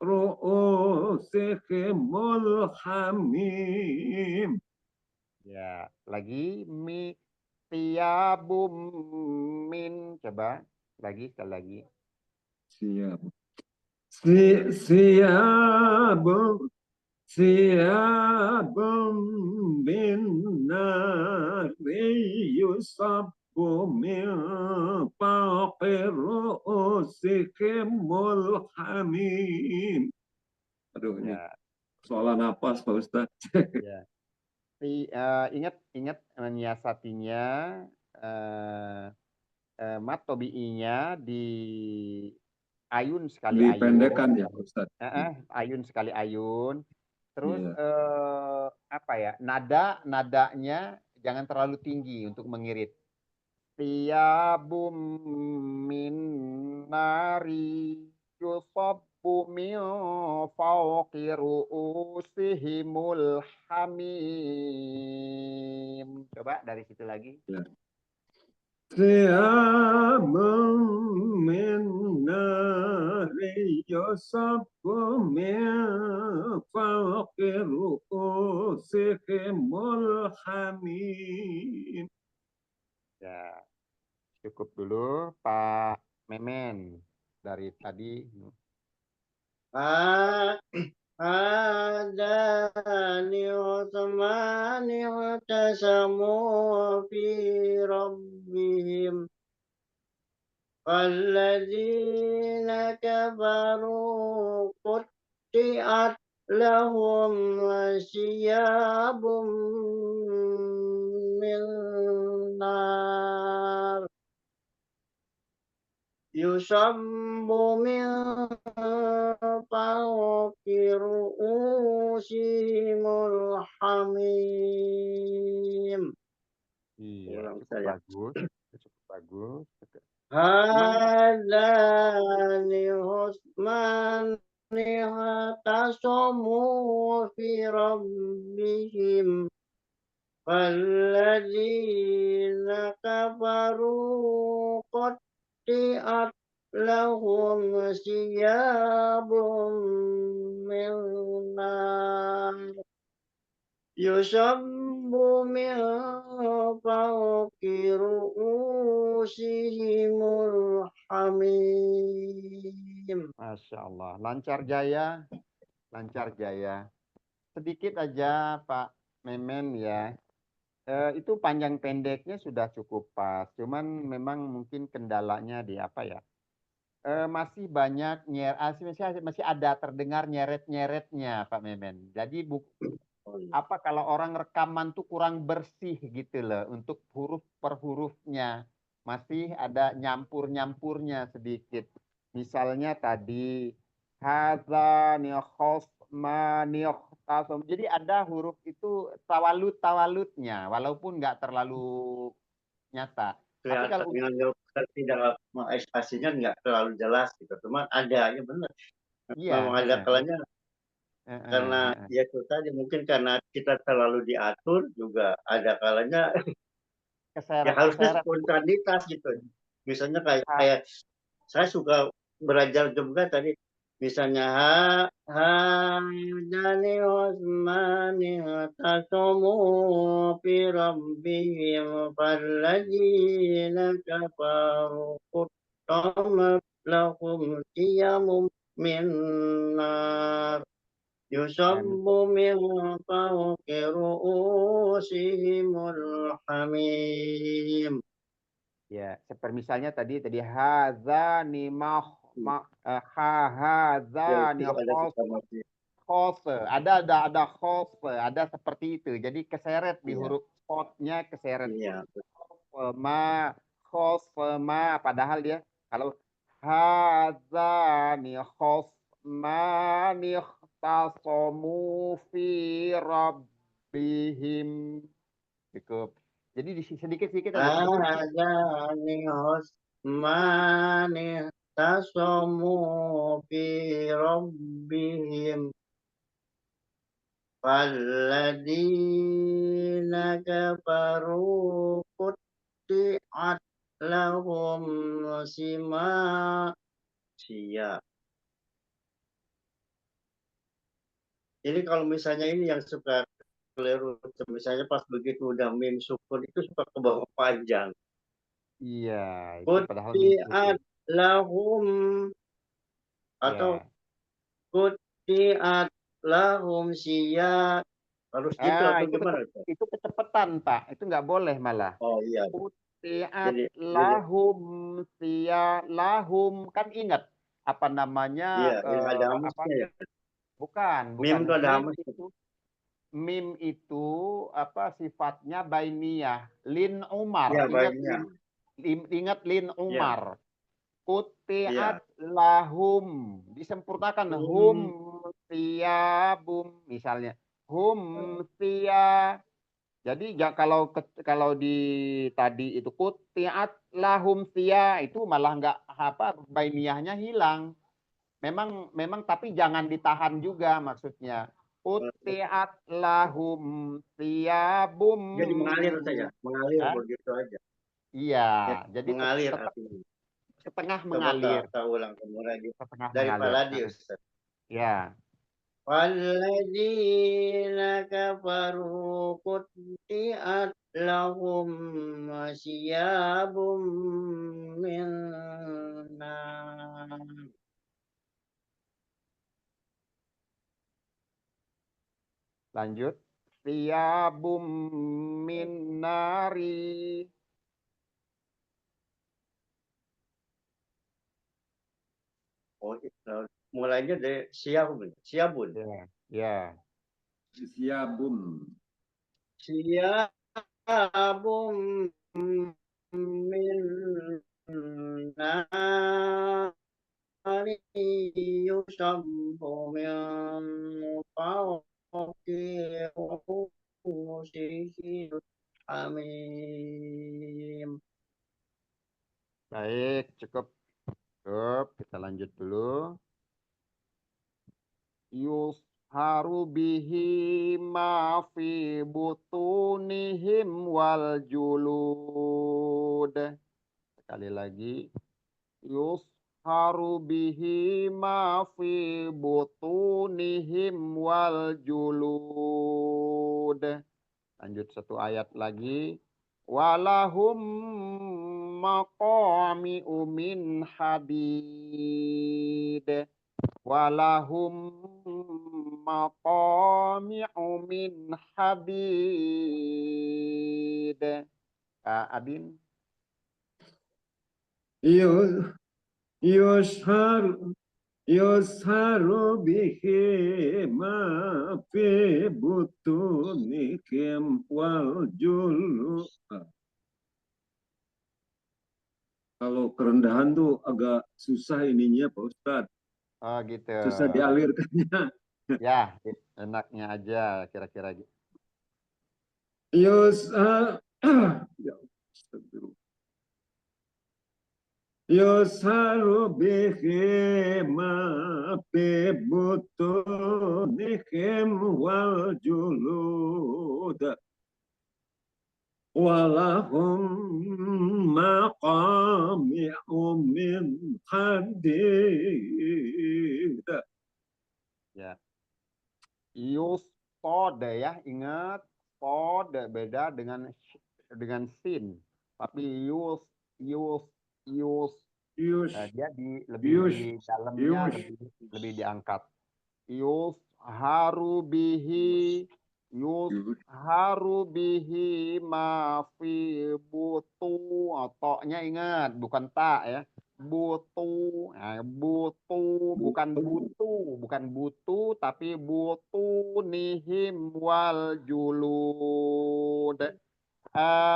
B: رؤوسهم الحميم.
A: Ya, lagi tiabum min, coba lagi sekali lagi.
B: Siap. Siap. ثياب من نار يصب من فوق رؤوسهم الحميم. Aduh, ini
A: Ya,
B: soalan napas Pak Ustadz.
A: ya. Ingat menyiasatinya, mat tobi'inya di ayun sekali ayun.
B: Dipendekkan ya Pak Ustadz.
A: Ayun sekali ayun. Terus
B: Iya.
A: apa ya? Nadanya jangan terlalu tinggi untuk mengirit. Tiabum min nari yusabbu min fawqi ru'usihimul hamim. Coba dari situ lagi.
B: Ya. ثياب من نار يصب من فوق رؤوسهم الحميم.
A: Ya, cukup dulu Pak Memen dari tadi.
C: هذان عثمان اعتصموا في ربهم والذين كفروا قطعت لهم ثياب من نار يصب من فوق رؤوسهم الحميم.
A: Iya,
C: Ulang
A: cukup
C: saya.
A: bagus. Cukup bagus.
C: هذان عثمان اعتصموا في ربهم والذين كفروا قطعت لهم ثياب من نار يصب من فوق رؤوسهم الحميم.
A: Masya Allah. Lancar jaya. Lancar jaya. Sedikit aja Pak Memen ya. Itu panjang pendeknya sudah cukup pas. Cuman memang mungkin kendalanya di apa ya? Masih banyak masih ada terdengar nyeret-nyeretnya Pak Memen. Jadi apa kalau orang rekaman tuh kurang bersih gitu loh untuk huruf per hurufnya. Masih ada nyampur-nyampurnya sedikit. Misalnya tadi hadza nikhtasum. Jadi ada huruf itu tawalutnya walaupun nggak terlalu nyata. Tapi kalau
C: Kelihatannya tidak ekspresinya nggak terlalu jelas gitu, cuman ada ya benar.
A: iya,
C: Memang ada kalanya karena
A: heeh.
C: ya itu tadi mungkin karena kita terlalu diatur juga ada kalanya ya harusnya
A: Keseret-keseret.
C: spontanitas gitu. Misalnya kayak saya suka belajar juga tadi misalnya dani osmani tasomu fi rabbihim falladzina kafaru qutamat lahum qiyamum min nar yusabbu min fawqi ru'usihimul hamim.
A: Ya, seperti misalnya tadi hazani
C: Ya, itu
A: Hahazani
C: ada kita masih.
A: khose. Ada khose, ada seperti itu. Jadi keseret di
C: Iya,
A: huruf khotnya keseret.
C: iya.
A: Ma khosma, padahal dia kalau hadzani khosmani ikhtasamu fi rabbihim, cukup. Jadi sedikit-sedikit aja sedikit.
C: Ada nih hosmani tasomu fi rabbihim Walladzina kafaru qutti'at lahum sia. Jadi kalau misalnya ini yang suka keliru, misalnya pas begitu udah mim sukun itu suka ke bawah panjang.
A: Iya, itu padahal
C: Qutti'at lahum atau
A: ya.
C: qutti'at lahum sia. Harus gitu atau gimana?
A: Itu kecepatan, Pak. Itu nggak boleh malah.
C: Oh iya.
A: Utiat
C: Jadi
A: lahum lahum, kan ingat apa namanya,
C: iya, yang ada
A: apa,
C: hamasnya ya.
A: bukan
C: Mim itu ada
A: mim
C: hamas.
A: itu mim itu apa sifatnya bainiyah. Lin Umar,
C: Iya,
A: ingat
C: baiknya.
A: ingat Lin
C: Iya,
A: Umar. Utiat
C: iya.
A: lahum, disempurnakan hum
C: Hmm,
A: tiabum misalnya. Hum tia. Jadi kalau di tadi itu kutiat lahum tia, itu malah nggak apa, bainiyahnya hilang. Memang tapi jangan ditahan juga maksudnya. Kutiat lahum tiabum.
C: jadi mengalir saja, mengalir
A: Hah?
C: begitu aja.
A: Iya,
C: Ya,
A: jadi
C: mengalir
A: tetap
C: artinya.
A: setengah
C: Coba
A: mengalir,
C: tak ulang kembali lagi.
A: setengah
C: Dari
A: mengalir. Nah,
C: Paladius.
A: ya.
C: Walladzina kafaru qutti'at lahum siyabum min nar.
A: Lanjut. Tiabum min nari.
C: Oh, mulainya dari siabun, siabun.
A: Ya, ya.
B: Siabun.
C: Siabum min nari yusabbu min fawqi ru'usihim Amin.
A: Baik, cukup. Cukup. Kita lanjut dulu. Yusharu bihi ma fi butunihim wal julud. Sekali lagi. Yusharu bihi ma fi butunihim wal julud. Lanjut satu ayat lagi. Walahum maqami'u min hadid. Walahum maqami'u min hadid. Adin.
B: Yusharu Yusharu bihi ma fi butunikum wal julu. Kalau kerendahan tuh agak susah ininya Pak Ustadz.
A: Oh gitu.
B: Susah dialirkannya.
A: Ya, enaknya aja kira-kira gitu.
B: Yusharu bihi ma fi butunikum wal julud. Walahum maqami'u min hadid.
A: Ya. Yustod ya, ingat pod beda dengan sin. Tapi yus dia lebih di dalamnya lebih diangkat. Yus haru bihi ma fi butu, otoknya ingat bukan tak ya. butu. Nah, butu bukan butu, tapi butu nihim wal julud.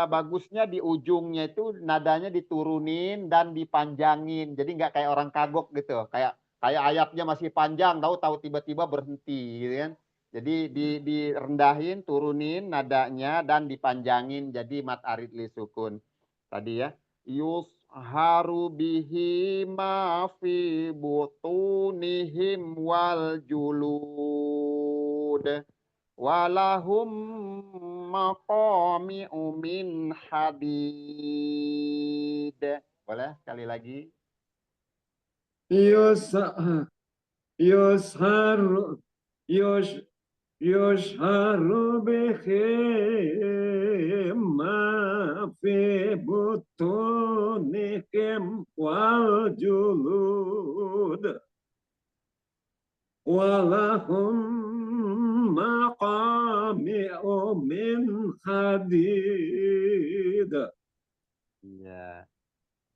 A: Bagusnya di ujungnya itu nadanya diturunin dan dipanjangin. Jadi nggak kayak orang kagok gitu. Kayak ayatnya masih panjang, tahu tiba-tiba berhenti, gitu kan. Jadi direndahin, turunin nadanya dan dipanjangin jadi mat arid li sukun. Tadi ya. Yusharu bihi ma fi butunihim wal julud. Walahum maqami'u min hadid. Boleh sekali lagi?
B: Yusharu yusharu bihim ma fi butunikum wal julud walahum maqami'u min hadid.
A: Iya.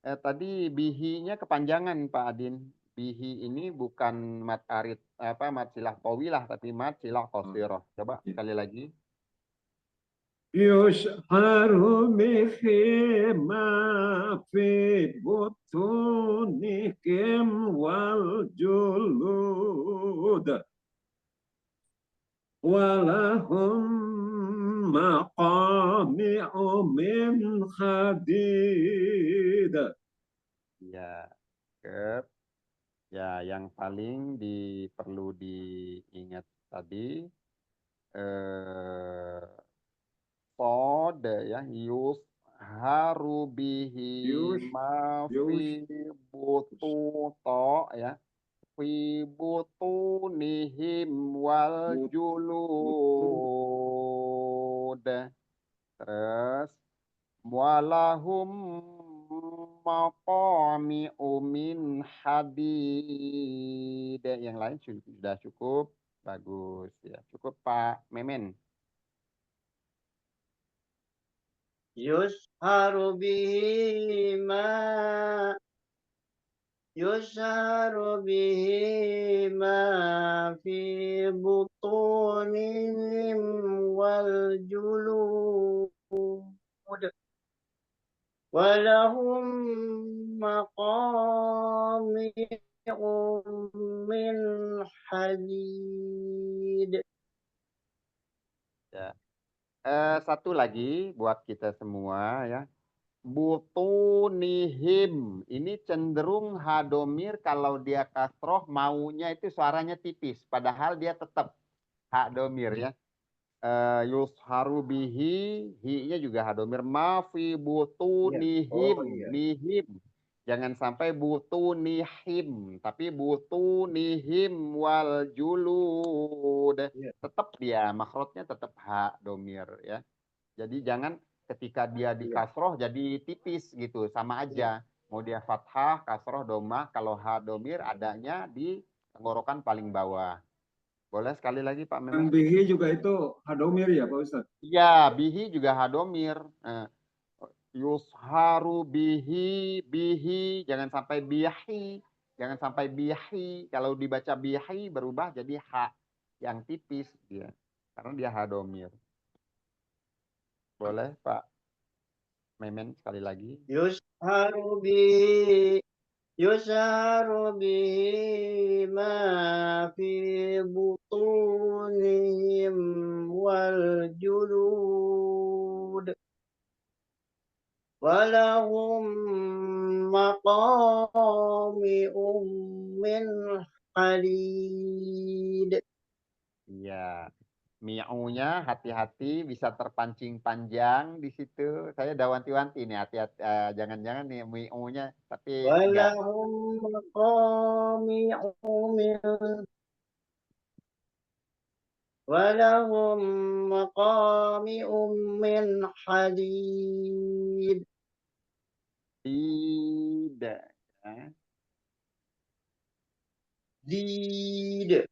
A: Tadi bihinya kepanjangan Pak Adin. Bihi ini bukan mat arid mat silah tawilah tapi mat silah qasirah. Coba sekali lagi.
B: Yusharu bihi ma fi butunikum wal julud walahum maqami'u min hadid.
A: Ya, ya yang paling perlu diingat tadi pod ya yusharu bihi ma fi butu to ya fi butunihim wal julud. Terus walahum maqami'u min hadid. Yang lain sudah cukup. Bagus ya. Cukup Pak Memen.
C: Yusharu bihi ma fi butunihim wal julud walahum maqami'u min hadid.
A: Ya. Satu lagi buat kita semua ya. Butunihim. Ini cenderung hadomir kalau dia kasroh maunya itu suaranya tipis. Padahal dia tetap hadomir ya. Yusharu bihi, hi-nya juga hadomir. Mafi butunihim. Nihim. Jangan sampai butunihim. Tapi butunihim wal julud. Tetap dia, makhrajnya tetap ha domir ya. Jadi jangan ketika dia di kasroh jadi tipis gitu, sama aja. Mau dia fathah, kasroh, domah, kalau ha domir adanya di tenggorokan paling bawah. Boleh sekali lagi Pak
B: Yang
A: Memen?
B: bihi juga itu hadomir ya Pak Ustadz?
A: Iya, bihi juga hadomir. Yusharu bihi, jangan sampai bihi. Jangan sampai bihi. Kalau dibaca bihi berubah jadi ha yang tipis dia. Karena dia hadomir. Boleh Pak Memen sekali lagi?
C: Yusharu bihi ma fi butunihim wal julud walahum maqami'u min hadid.
A: Iya. Miaunya hati-hati bisa terpancing panjang di situ. Saya udah wanti-wanti nih hati-hati jangan-jangan nih miaunya tapi enggak.
C: Walahum maqami'u min hadid.
A: Tidak. Ya.
C: Did.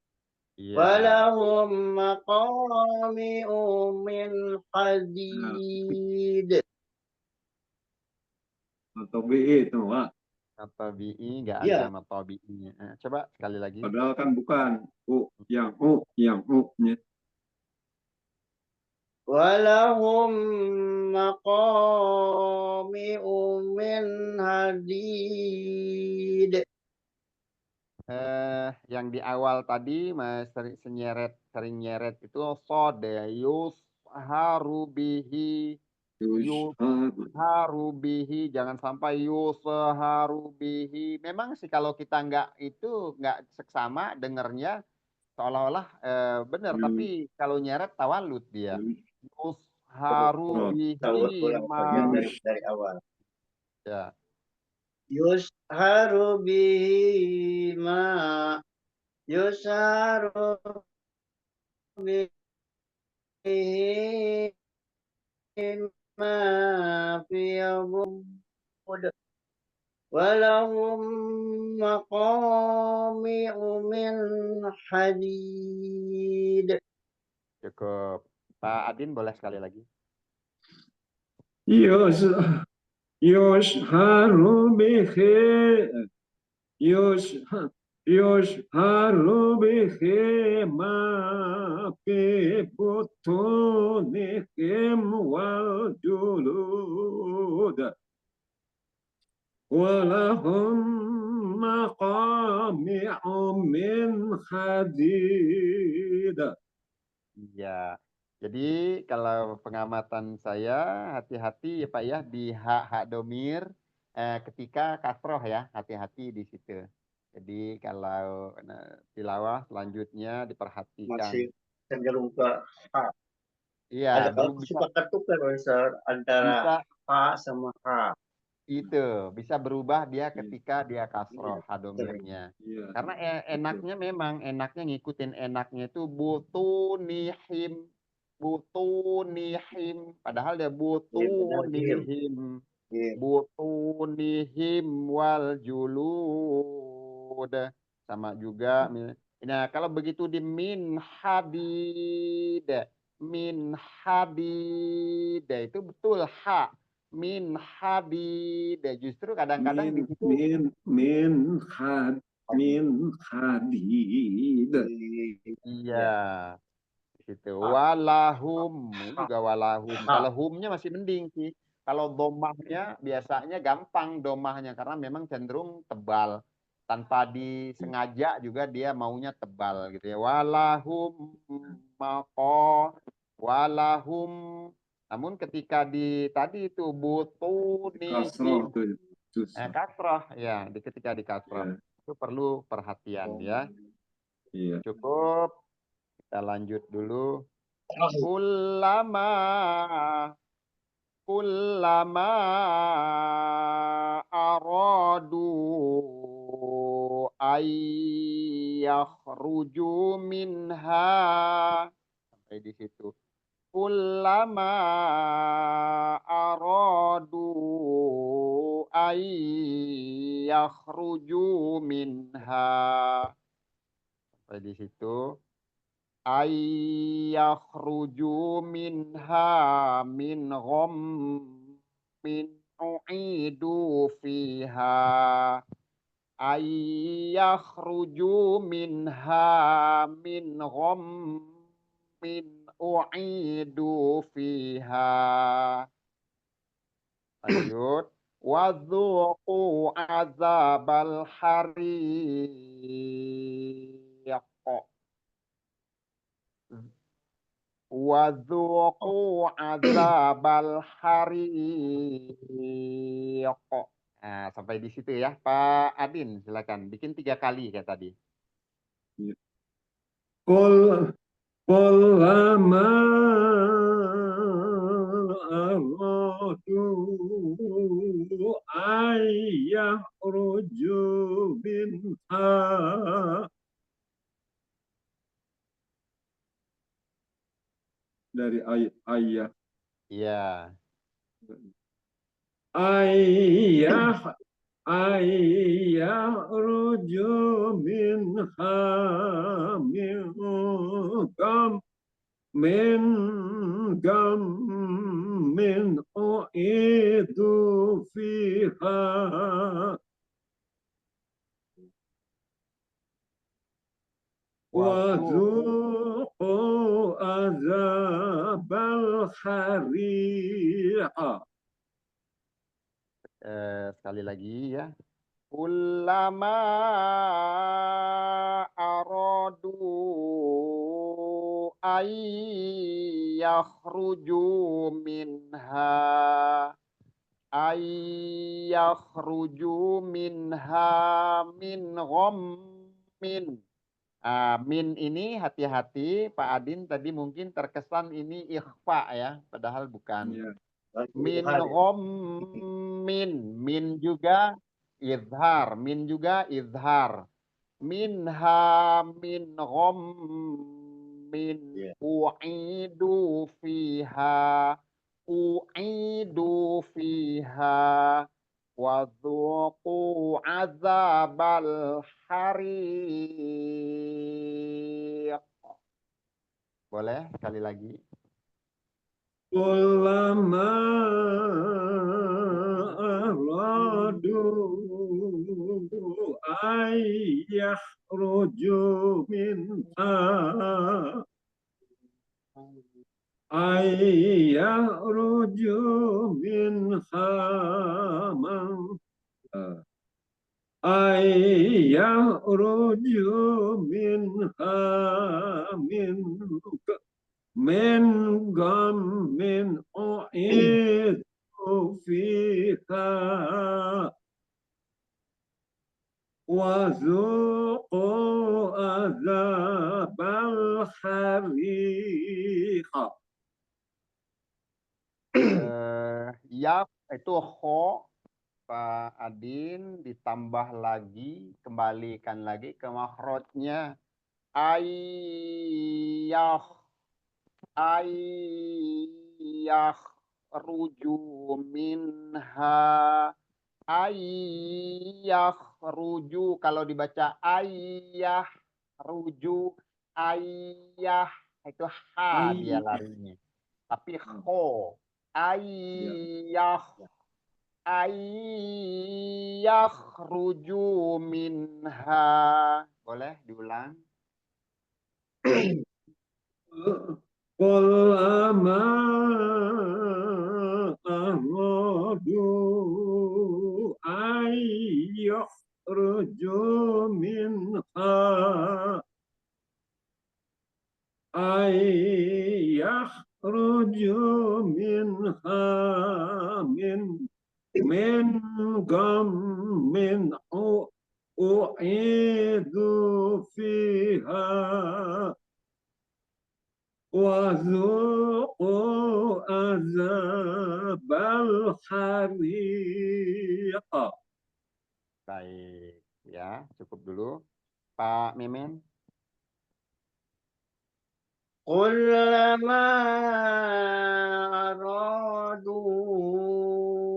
A: Iya.
C: Walahum maqami'u min hadid.
B: Atau bihi itu Pak.
A: Tabi'i nggak ada
C: Iya,
A: sama tabi'inya. Coba sekali lagi.
B: Padahal kan bukan yang nya.
C: walahum maqami'u min hadid.
A: Yang di awal tadi sering nyeret itu sod yus harubihi harubihi, jangan sampai harubihi. Memang sih kalau kita nggak seksama dengernya seolah-olah benar, tapi kalau nyeret tawalud dia.
B: Oh,
C: Tahu
A: Harubihi
C: ulang saja
A: ma
C: dari awal.
A: ya.
C: Yusharu bihi ma yusharu bihi ma fi yawmud walahum maqami'u min hadid.
A: Cukup. Pak Adin boleh sekali lagi.
B: yusharu bihi yusharu bihi ma fi butunihim wal julud walahum maqami'u min hadid.
A: Iya. Jadi kalau pengamatan saya hati-hati ya Pak ya di hak domir ketika kasroh ya, hati-hati di situ. Jadi kalau tilawah selanjutnya diperhatikan.
C: Masih cenderung ke H.
A: Iya,
C: Ada
A: bisa
C: suka ketukar antara
A: bisa
C: H sama H.
A: itu bisa berubah dia
B: Iya.
A: ketika dia kasroh
C: Iya,
A: hadomirnya.
B: Iya.
A: Karena enaknya memang enaknya ngikutin enaknya itu butunihim, padahal dia
C: iya benar him. Iya.
A: butunihim wal julud sama juga. Nah, kalau begitu di min hadid itu betul ha min hadid. Justru kadang-kadang di situ
B: min hadid.
A: iya di situ walahum ini juga walahum.
C: H.
A: Kalau humnya masih mending sih. Kalau domahnya biasanya gampang domahnya karena memang cenderung tebal. Tanpa disengaja juga dia maunya tebal gitu ya. Mako walahum. Namun ketika di tadi itu butunihim
B: Kasroh tuh susah.
A: kasroh ya ketika di kasroh
B: Ya,
A: itu perlu perhatian ya.
B: iya.
A: Cukup kita lanjut dulu. Kullama kullama aradu ayyakhruju minha sampai di situ. Kullama aradu ayyakhruju minha sampai di situ. Ayyakhruju minha min ghammin u'idu fiha ayyakhruju minha min ghammin u'idu fiha. Lanjut. Wadzuqu azabal hariq. Wadzuqu azabal hariq. Nah, sampai di situ ya, Pak Adin, silakan bikin 3 kali kayak tadi.
B: Kullama aradu ayyakhruju minha dari ayah
A: Iya.
B: ayyakhruju minha min u'idu fiha وذوقوا عذاب الحريق.
A: Sekali lagi ya. Kullama aradu ayyakhruju minha min ghammin. Min ini hati-hati, Pak Adin tadi mungkin terkesan ini ikhfa ya, padahal bukan.
B: Ya.
A: Min ghammin, min juga izhar, minha min ghammin u'idu fiha wa dhuqu azabal hariq. Boleh sekali lagi?
B: Kullama aradu ayyakhruju minha min ghammin u'idu fiha wa dhuqu azabal hariq.
A: Ya itu kho Pak Adin ditambah lagi, kembalikan lagi ke makhrajnya. Ruju minha ruju, kalau dibaca ruju itu ha dia larinya, tapi kho ruju minha. Boleh diulang?
B: Kullama aradu ayyakhruju minha min ghammin u'idu fiha wa dhuqu azabal hariq.
A: Baik, ya cukup dulu. Pak Mimin.
C: Kullama aradu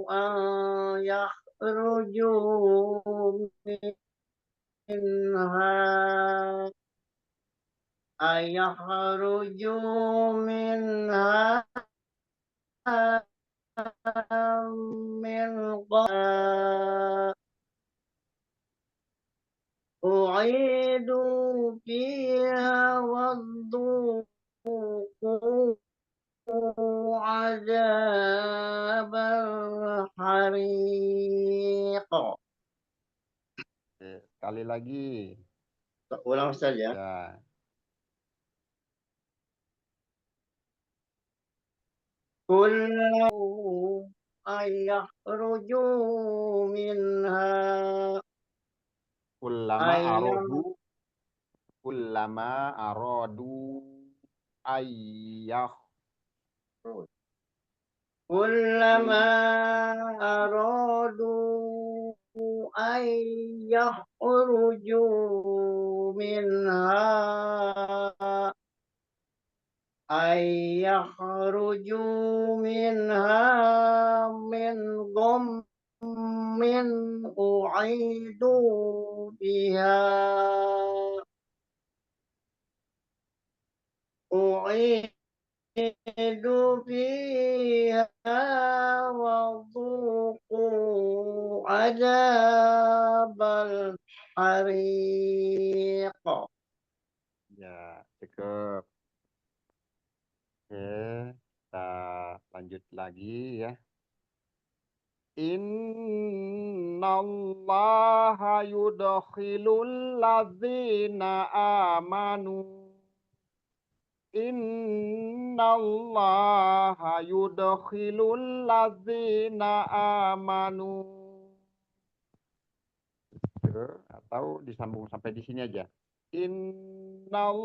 C: an yakhruju minha ayakhruju minha min u'idu fiha wadhuqu azabal hariq.
A: Sekali lagi.
C: Ulang saja.
A: Ya.
C: Kullu ayakhruju minha
A: kullama aradu
C: kullama aradu ayakhruju minha min ghammin u'idu fiha wa dhuqu azabal hariq.
A: Ya, cukup. Oke, kita lanjut lagi ya. Innallaha yudkhilul ladzina amanu. Innallaha yudkhilul ladzina amanu. Atau disambung sampai di sini aja. Innallaha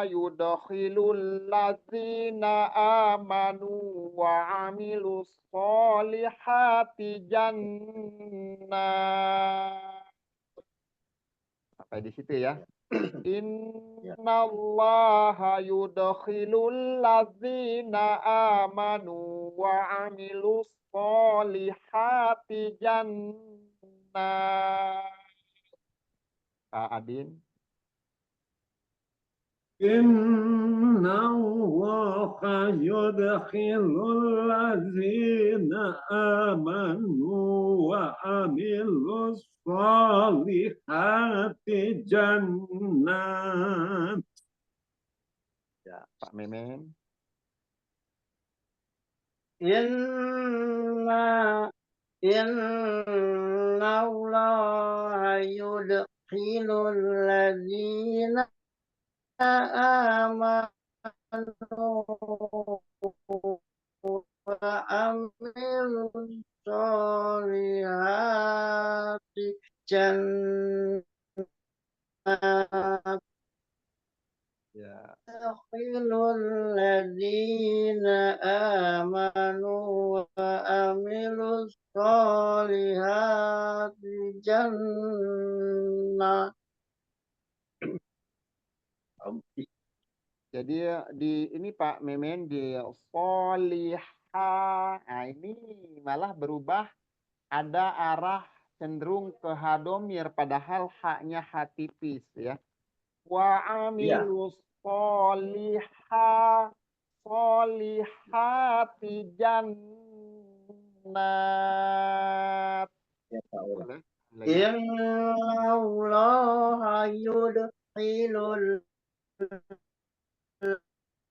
A: yudkhilul ladzina amanu wa amilus sholihati jannah. Sampai di situ ya. Innallaha yudkhilul ladzina amanu wa amilus sholihati jannah. Pak Adin.
B: Inna Allaha yudkhilul ladzina amanu wa amilus sholihati jannat.
A: Ya, Pak Memen.
C: Inna Allaha yudkhilul ladzina amanu wa amilus sholihati jannat.
A: Ya.
C: Yudkhilul ladzina amanu wa amilus sholihati jannah.
A: Jadi di ini Pak Memen di solihah. Nah, ini malah berubah, ada arah cenderung ke hadomir padahal haknya hatipis ya. Wa amilus solihah solihati jannat. Boleh?
C: Inna Allaha yudkhilul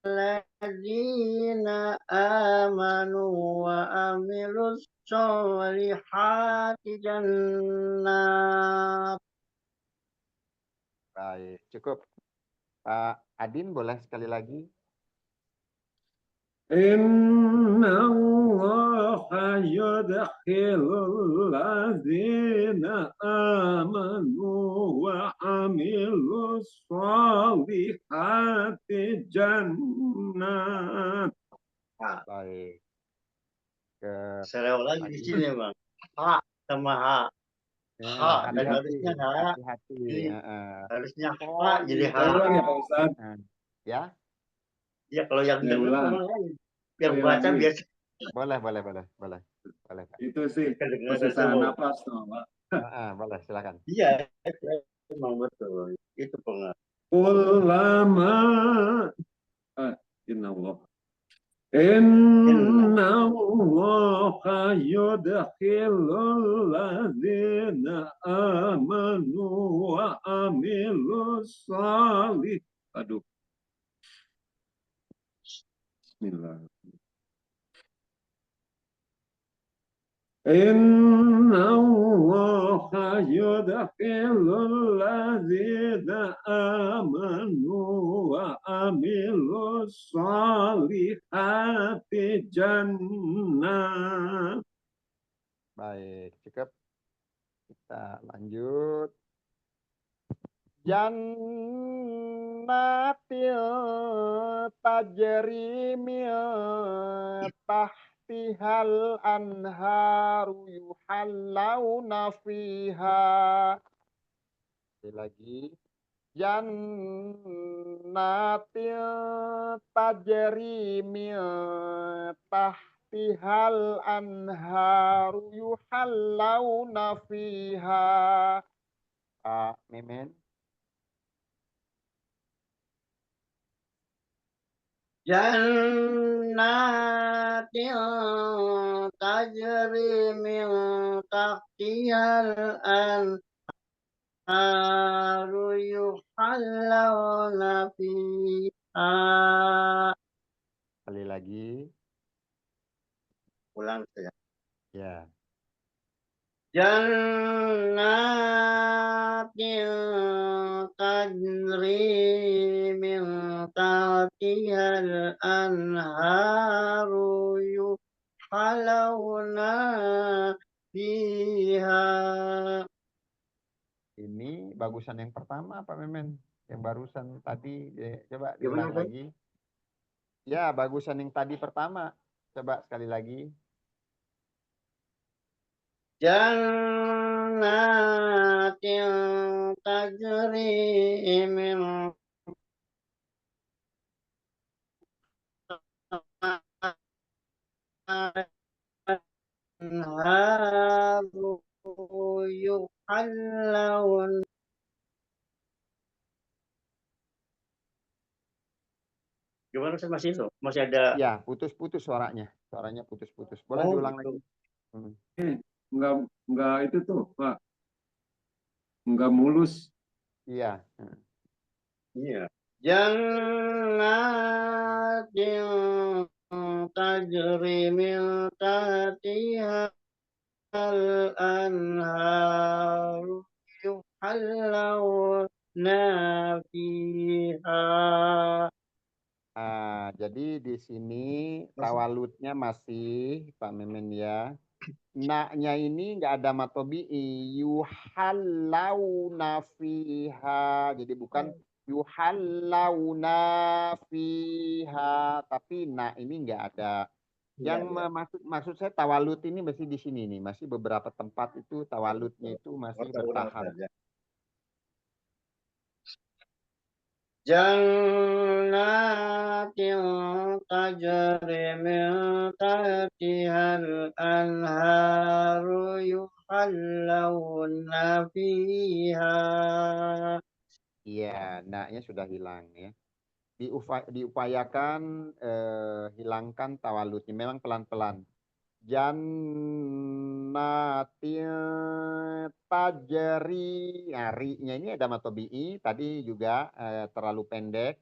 C: ladzina amanu wa amilus sholihati jannat.
A: Baik, cukup. Pak Adin boleh sekali lagi?
B: Inna Allaha yudkhilul ladzina amanu wa amilus sholihati jannat.
A: Baik.
C: Saya lagi di sini, Bang. H sama H.
A: Ya,
C: H dan harusnya H.
A: hati-hati.
C: Harusnya H jadi H.
B: Ulang ya Pak Ustadz.
A: Ya?
C: Ya kalau yang
B: Saya
C: dengar
B: ulang.
C: yang
B: Saya
C: baca
B: lagi.
C: biasa.
A: Boleh. Pak.
B: Itu sih
C: Kedengaran
B: kesusahan
C: tuh.
B: napas tuh Pak.
A: Boleh, silakan.
C: Iya, memang betul. Itu pengaruh.
B: Ulama. Inna Allah. Inna Allaha yudkhilul ladzina amanu wa amilus sholih. Aduh. Bismillah. Inna Allaha yudkhilul ladzina amanu wa amilus sholihati jannah.
A: Baik, cukup. Kita lanjut. Jannatil tajri min tahtihal anharu yuhallawna fiha. Sekali lagi. Jannatil tajri min tahtihal anharu yuhallawna fiha. Pak Memen.
C: Jannatin tajri min tahtihal anharu يحلون فيها.
A: Sekali lagi.
C: Ulang saya.
A: Ya.
C: جنات تجري من تحتها الأنهار يحلون فيها.
A: Ini bagusan yang pertama, Pak Memen. Yang barusan tadi, coba
C: Gimana,
A: diulang
C: Pak?
A: lagi. Ya, bagusan yang tadi pertama. Coba sekali lagi.
C: جنات تجري من الأنهار يحلون. Gimana sih Mas itu? Masih ada.
A: Ya, putus-putus suaranya. Suaranya putus-putus. Boleh
C: Oh
A: diulang
C: gitu.
A: lagi? Hmm.
B: Enggak itu tuh, Pak. Enggak mulus.
A: Iya.
C: Iya. Jannatin tajri min tahtiha al-anhar yuhallawna fiha.
A: Jadi di sini tawaludnya masih, Pak Memen ya. Naknya ini nggak ada matobi'i. Yuhallauna fiha. Jadi bukan yuhallauna fiha. Tapi nak ini nggak ada.
C: Iya,
A: Yang
C: iya.
A: maksud saya tawalud ini masih di sini nih. Masih beberapa tempat itu tawaludnya itu masih
C: Ulang
A: bertahan.
C: saja. Jannatin tajri min tahtiha al-anharu yuhallawna fiha.
A: Iya, naknya sudah hilang ya. Diupayakan hilangkan tawaludnya. Memang pelan-pelan. Jannatin tajri. Nah, ri-nya ini ada matobi'i. Tadi juga terlalu pendek.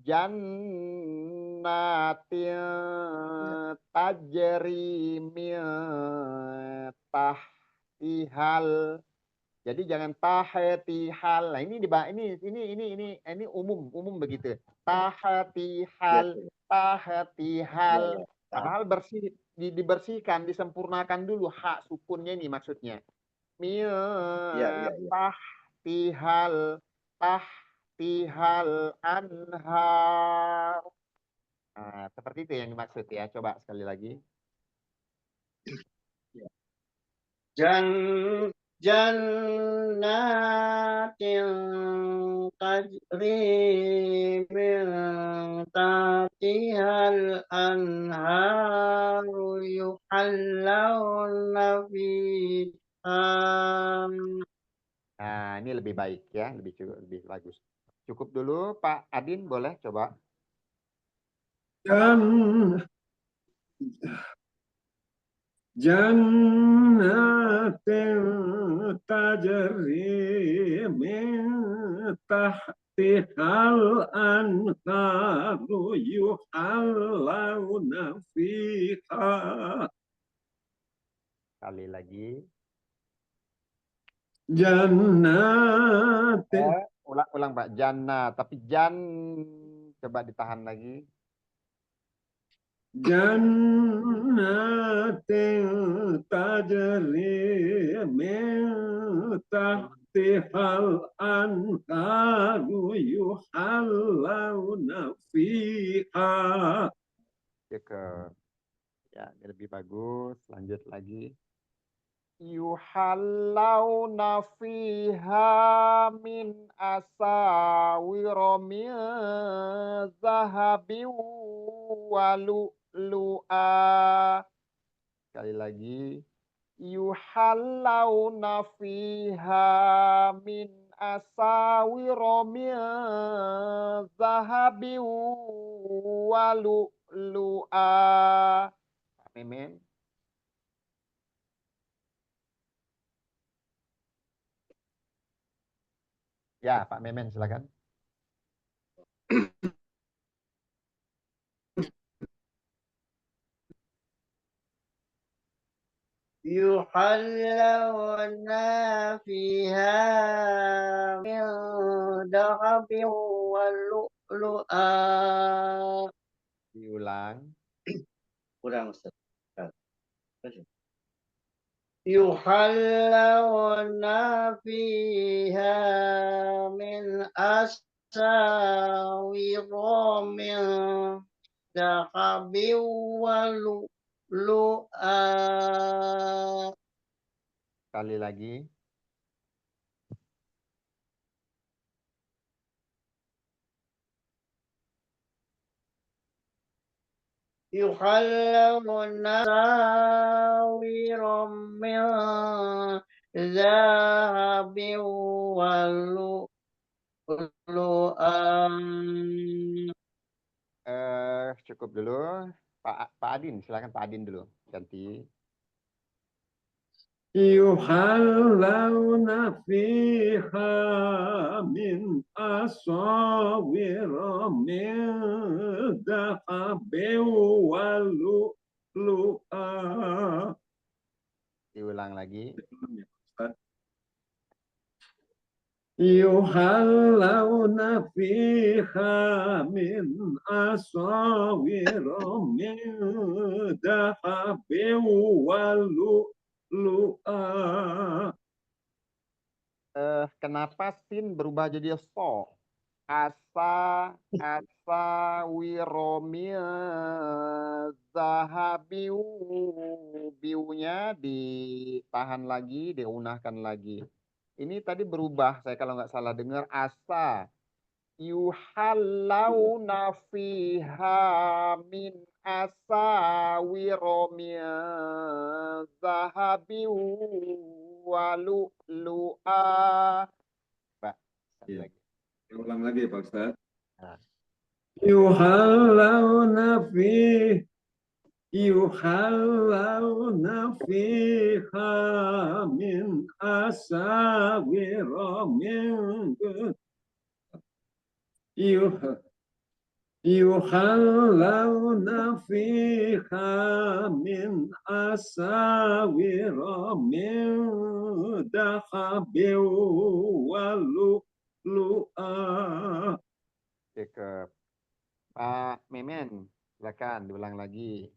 A: Jannatin tajri min tahtihal. Jadi jangan tahatihal. Nah, ini umum begitu.
C: Ya,
A: Tahatihal,
C: ya,
A: tahatihal.
C: ya.
A: Padahal dibersihkan, disempurnakan dulu hak sukunnya ini maksudnya. Mil
C: Ya, ya, ya.
A: tahtihal, tahtihal anhar. Nah, seperti itu yang dimaksud ya. Coba sekali lagi.
C: Jan jannatin tajri min tahtihal anharu yuhallawna fiha.
A: Nah, ini lebih baik ya, lebih bagus. Cukup dulu, Pak Adin, boleh coba?
B: Dan jannatin tajri min tahtihal anharu yuhallawna fiha.
A: Sekali lagi.
B: Jannatin
A: Ulang, Pak. Jannah, tapi coba ditahan lagi.
B: jannatin tajri min tahtihal anharu yuhallawna fiha.
A: Ya, ini lebih bagus. Lanjut lagi. Yuhallawna fiha min asawira min zahabin wa lu'lu'a. Sekali lagi. Yuhallawna fiha min asawira min zahabin wa lu'lu'a. Amin. Ya, Pak Memen silakan.
C: يحلون فيها من ذهب ولؤلؤا.
A: Diulang.
C: Kurang Ustaz. يحلون فيها من أساور من ذهب ولؤلؤا.
A: Sekali lagi.
C: يحلون أساور من ذهب ولؤلؤا.
A: Cukup dulu. Pak Adin, silakan Pak Adin dulu. Ganti.
B: يحلون فيها من أساور من ذهب ولؤلؤا.
A: Diulang lagi.
B: يحلون فيها من أساور من ذهب ولؤلؤا.
A: Kenapa sin berubah jadi so? Asa wiromil zahabiu, biunya ditahan lagi, diunahkan lagi. Ini tadi berubah, saya kalau nggak salah dengar asa. Yuhallauna fiha min asa wiromil zahabiu walu'lu'a. Pak, sekali
B: Iya.
A: lagi.
B: Ulang lagi Pak Ustaz.
A: Nah.
B: يحلون فيها من أساور من يحلون فيها من أساور من ذهب ولؤلؤا.
A: Cakep. Pak Memen, silakan diulang lagi.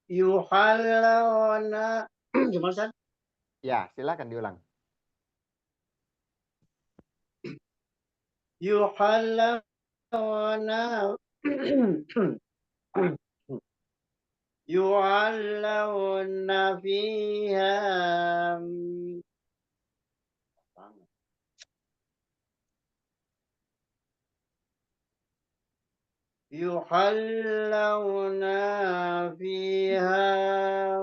C: Yuhallawna. Gimana Ustaz?
A: Ya, silakan diulang.
C: Yuhallawna. Yuhallawna fiha. Yuhallawna fiha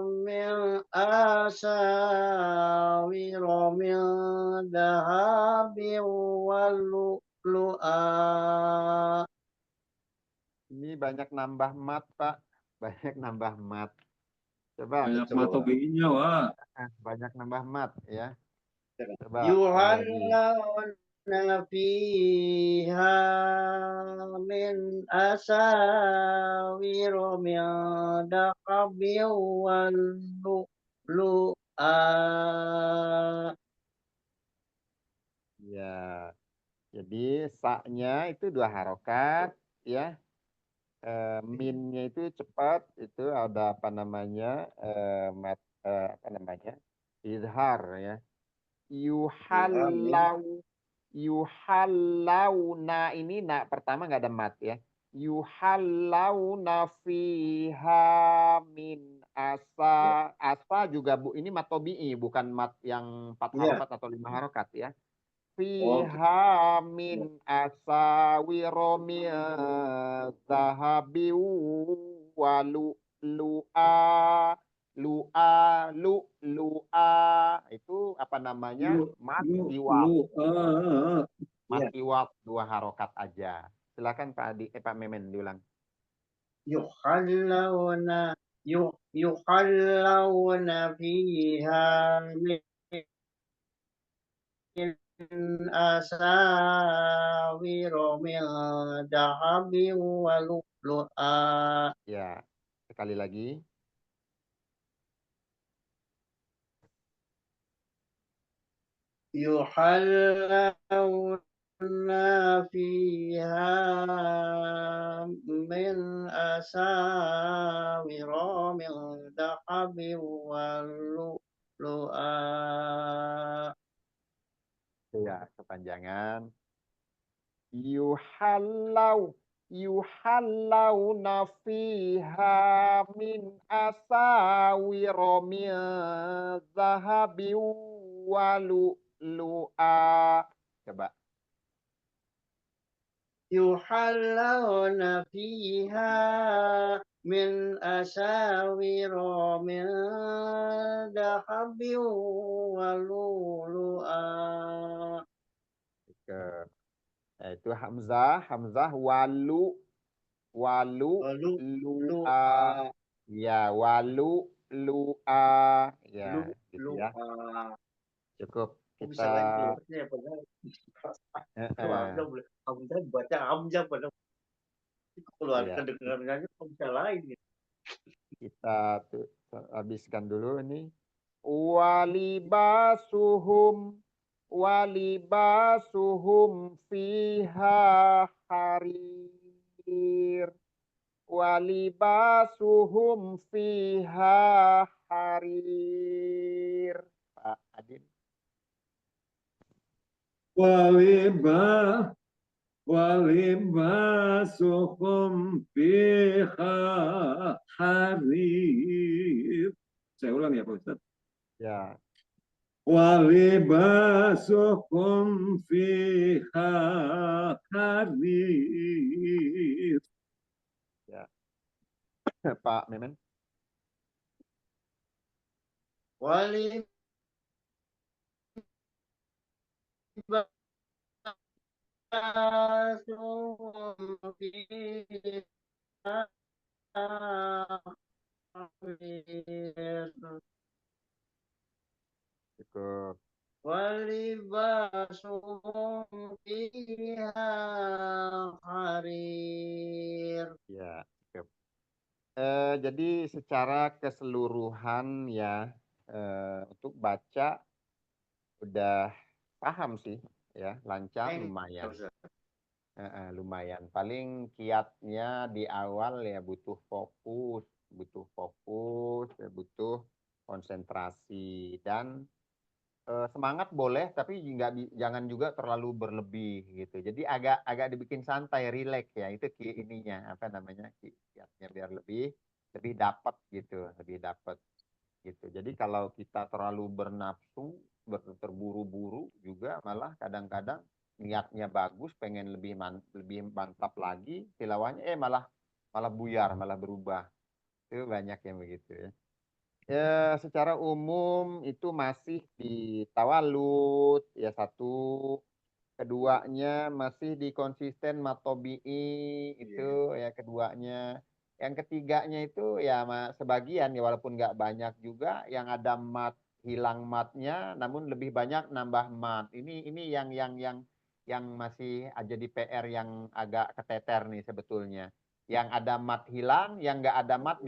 C: min asawira min dahabin walu'lu'a.
A: Ini banyak nambah mat, Pak. Banyak nambah mat. Coba.
B: Banyak matobinya, Wak.
A: Banyak nambah mat, ya. Coba.
C: Yuhallawna fiha min asawira min dahabin walu'lu'a.
A: Ya. Jadi saknya itu 2 harokat, ya. Minnya itu cepat, itu ada apa namanya, apa namanya, izhar, ya. Yuhallauna ini pertama nggak ada mat, ya. Yuhallauna fiha min asa juga Bu, ini mat tobi'i, bukan mat yang 4 harokat atau 5 harokat, ya. Fiha min asawiro min zahabi walu'lu'a. Lu'a itu apa namanya, mat iwab. Mat iwab 2 harokat aja. Silakan Pak Adi, Pak Memen diulang.
C: Yuhallawna fiha min asawira min dahabin walu'lu'a.
A: Ya, sekali lagi.
C: يحلون فيها من أساور من ذهب ولؤلؤا.
A: Ya, kepanjangan. Yuhallau fiha min asawiro min zahabi walu'lu'a. Coba.
C: يحلون فيها من أساور من ذهب ولؤلؤا.
A: Itu Hamzah lu'a.
C: ولؤلؤا.
A: Ya, lu'a. Ya, gitu ya.
C: Lu'a.
A: Cukup
C: Kok
A: kita
C: bisa lain keluarnya padahal
A: eh,
C: Hamzah baca Hamzah padahal keluar
A: ya,
C: kedengarannya kok bisa lain gitu.
A: kita tuh habiskan dulu ini. Walibasuhum fiha harir. Walibasuhum fiha harir. Pak Adin.
B: Walibah walibasuhum fiha harir. Saya ulang ya Pak Ustaz.
A: Ya,
B: Walibasuhum fiha harir.
A: ya. Pak Memen.
C: Walibasuhum fiha harir.
A: Cukup.
C: Walibasuhum fiha harir.
A: Ya, cukup. Jadi secara keseluruhan ya untuk baca udah paham sih ya, lancar lumayan. Lumayan. Paling kiatnya di awal ya butuh fokus, ya butuh konsentrasi dan semangat boleh tapi jangan juga terlalu berlebih gitu. Jadi agak dibikin santai, rileks ya. Itu ininya apa namanya? Kiatnya biar lebih dapat gitu, lebih dapat gitu. Jadi kalau kita terlalu bernafsu, terburu-buru juga malah kadang-kadang niatnya bagus, pengen lebih mantap lagi, tilawahnya malah malah buyar, malah berubah. Itu banyak yang begitu ya. Ya, secara umum itu masih di tawalud ya satu, keduanya masih di konsisten matobi'i itu ya keduanya. Yang ketiganya itu ya sebagian ya walaupun nggak banyak juga yang ada mat hilang matnya namun lebih banyak nambah mat. Ini yang masih aja di PR yang agak keteter nih sebetulnya. Yang ada mat hilang, yang nggak ada mat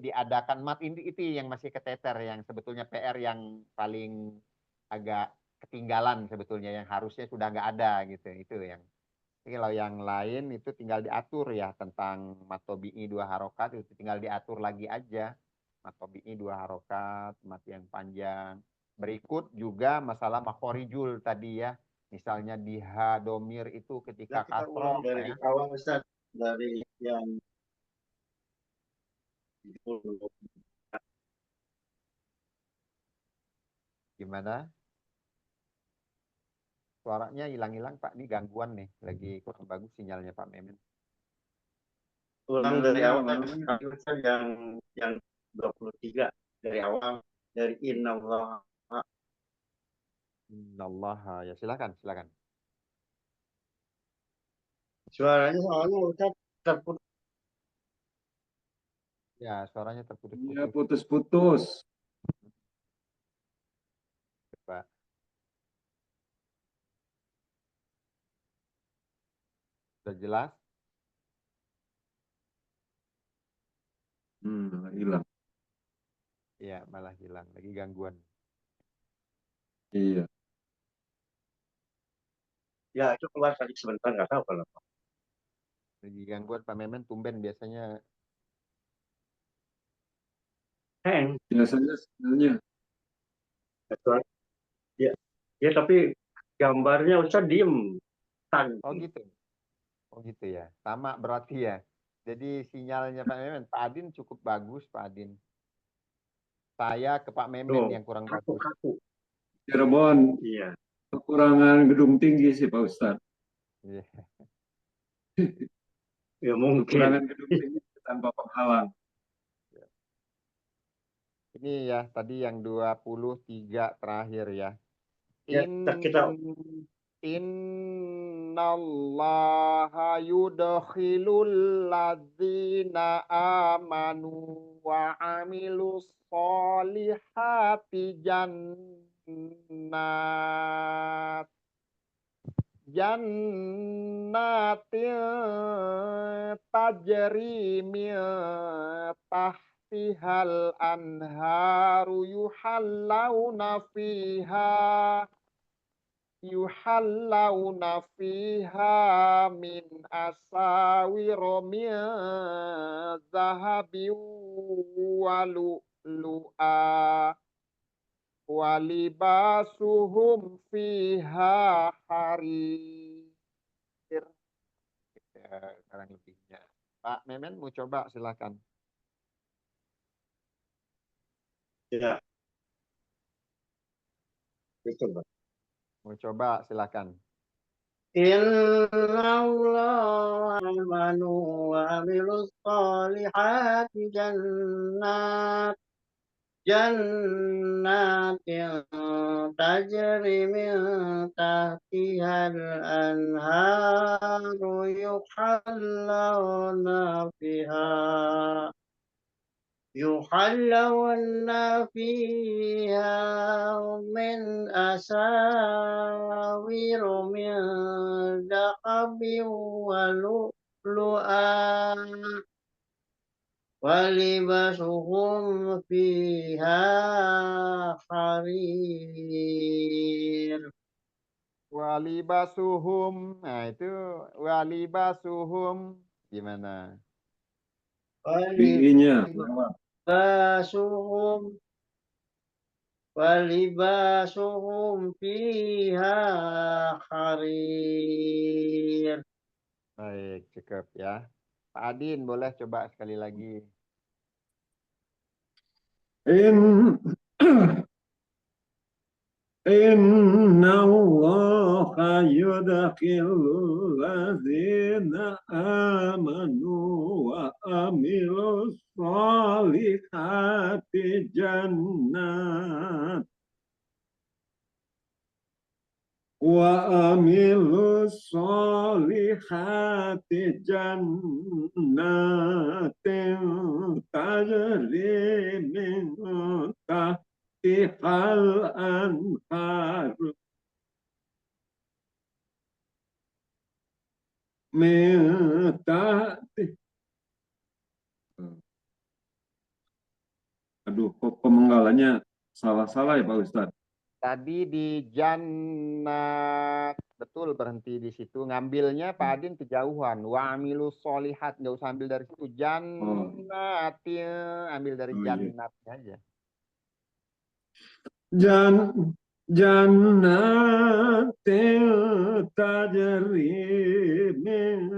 A: diadakan mat ini itu yang masih keteter yang sebetulnya PR yang paling agak ketinggalan sebetulnya yang harusnya sudah nggak ada gitu itu yang kalau yang lain itu tinggal diatur ya tentang matobi'i 2 harokat itu tinggal diatur lagi aja matobi'i 2 harokat mat yang panjang berikut juga masalah makhorijul tadi ya misalnya di domir itu
C: Nah,
A: ketika
C: kita ulang
A: kasroh
C: dari
A: ya
C: awal Ustaz, dari yang dulu.
A: gimana suaranya hilang-hilang Pak ini gangguan nih lagi kurang bagus sinyalnya Pak Memen.
C: Ulang dari
B: Sinyalnya
C: awal
B: mana?
C: Ustaz, yang 23 dari awal dari innallah.
A: Allah ya silakan silakan.
C: Suaranya soalnya Ustaz terputus.
A: Ya suaranya
B: Ya
A: terputus-putus
B: putus-putus.
A: Pak. Sudah jelas?
B: Hilang.
A: Iya, malah hilang. Lagi gangguan.
B: Iya.
C: Ya, itu keluar tadi sebentar, nggak tahu kalau.
A: Lagi gangguan Pak Memen, tumben biasanya.
B: Biasanya sebenarnya
C: Betul. Ya, ya tapi gambarnya Ustaz diem.
A: Oh gitu. Oh gitu ya. Sama berarti ya. Jadi sinyalnya Pak Memen, Pak Adin cukup bagus Pak Adin. Saya ke Pak Memen
C: Tuh,
A: yang kurang
C: kaku,
A: bagus.
C: kaku.
B: Cirebon
C: Iya.
B: kekurangan gedung tinggi sih Pak Ustadz.
A: Iya.
C: Ya mungkin.
B: Kekurangan gedung tinggi tanpa penghalang.
A: Ini ya tadi yang 23 terakhir ya.
C: Ya,
A: In
C: kita
A: Innallaha yudkhilul ladzina amanu wa amilus solihati jannatin tajri min tahtihal anharu yuhallawna fiha min asawir min zahabin wa lu'lu'a walibasuhum fiha harir. Sekarang lebihnya. Pak Memen mau coba silakan.
C: ya itu, Pak.
A: Mau coba silakan.
C: Innallaha amanu wa amilus solihati jannatin tajri min tahtihal anharu يحلون فيها من أساور من ذهب ولؤلؤا ولباسهم فيها حرير.
A: Walibasuhum. Nah itu walibasuhum gimana?
B: PI-nya lewat.
C: ولباسهم fiha harir.
A: Baik, cukup ya. Pak Adin boleh coba sekali lagi.
B: In Inna Allah yudkhilul ladzina amanu wa amilus solihati jannat wa amilus solihati jannatin tajri min tahtihal anhar min tahti. Aduh, kok pemenggalannya salah-salah ya Pak Ustadz?
A: Tadi di jannat, betul berhenti di situ. Ngambilnya Pak Adin kejauhan. Wa amilu solihat, nggak usah ambil dari situ. Jannatin, ambil dari
B: Oh iya.
A: jannatnya aja.
B: Jannatin tajri min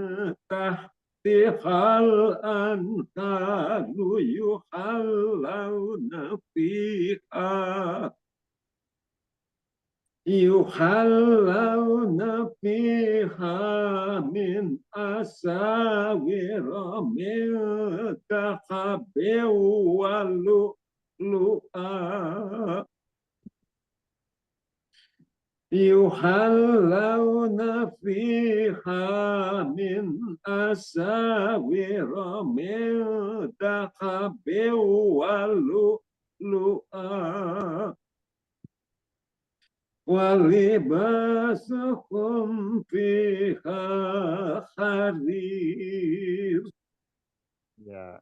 B: tahtihal anharu yuhallawna fiha min asawira min dhahabin wa lu'lu'a yuhallawna fiha min asawira min dhahabin wa lu'lu'a walibasuhum fiha harir.
A: Ya.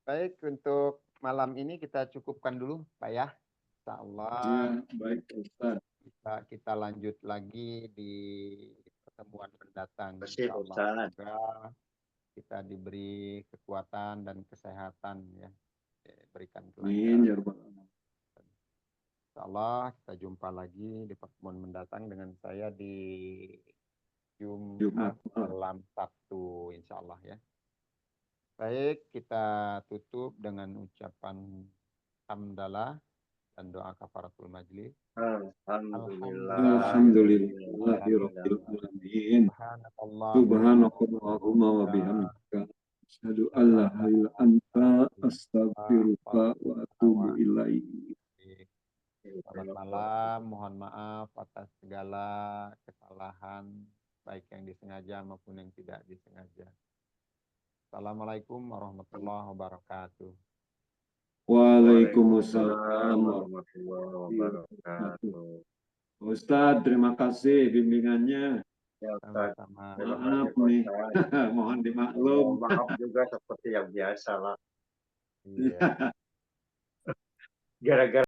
A: Baik, untuk malam ini kita cukupkan dulu, Pak ya. Insya Allah
B: Ya, baik Ustaz.
A: kita lanjut lagi di pertemuan mendatang.
C: Masih
A: Insyaallah.
C: Ustaz.
A: Semoga kita diberi kekuatan dan kesehatan ya. Berikan
B: Amin
A: kelancaran.
B: ya rabbal alamin.
A: Insyaallah kita jumpa lagi di pertemuan mendatang dengan saya di
B: Jumat
A: Jumat malam Sabtu insyaallah ya. Baik, kita tutup dengan ucapan hamdalah dan doa kafaratul majlis.
C: Alhamdulillah.
B: Alhamdulillahirabbil alamin. Subhanakallahumma wa bihamdika asyhadu an la ilaha illa anta astaghfiruka wa atubu ilaik.
A: Selamat malam, mohon maaf atas segala kesalahan baik yang disengaja maupun yang tidak disengaja. Assalamualaikum warahmatullahi wabarakatuh.
B: Waalaikumsalam
C: warahmatullahi wabarakatuh.
B: Ustadz, terima kasih bimbingannya.
C: Ya, Ustaz.
A: Sama-sama.
B: Maaf nih, mohon dimaklum.
C: Maaf juga seperti yang biasa lah.
A: Iya.
C: Gara-gara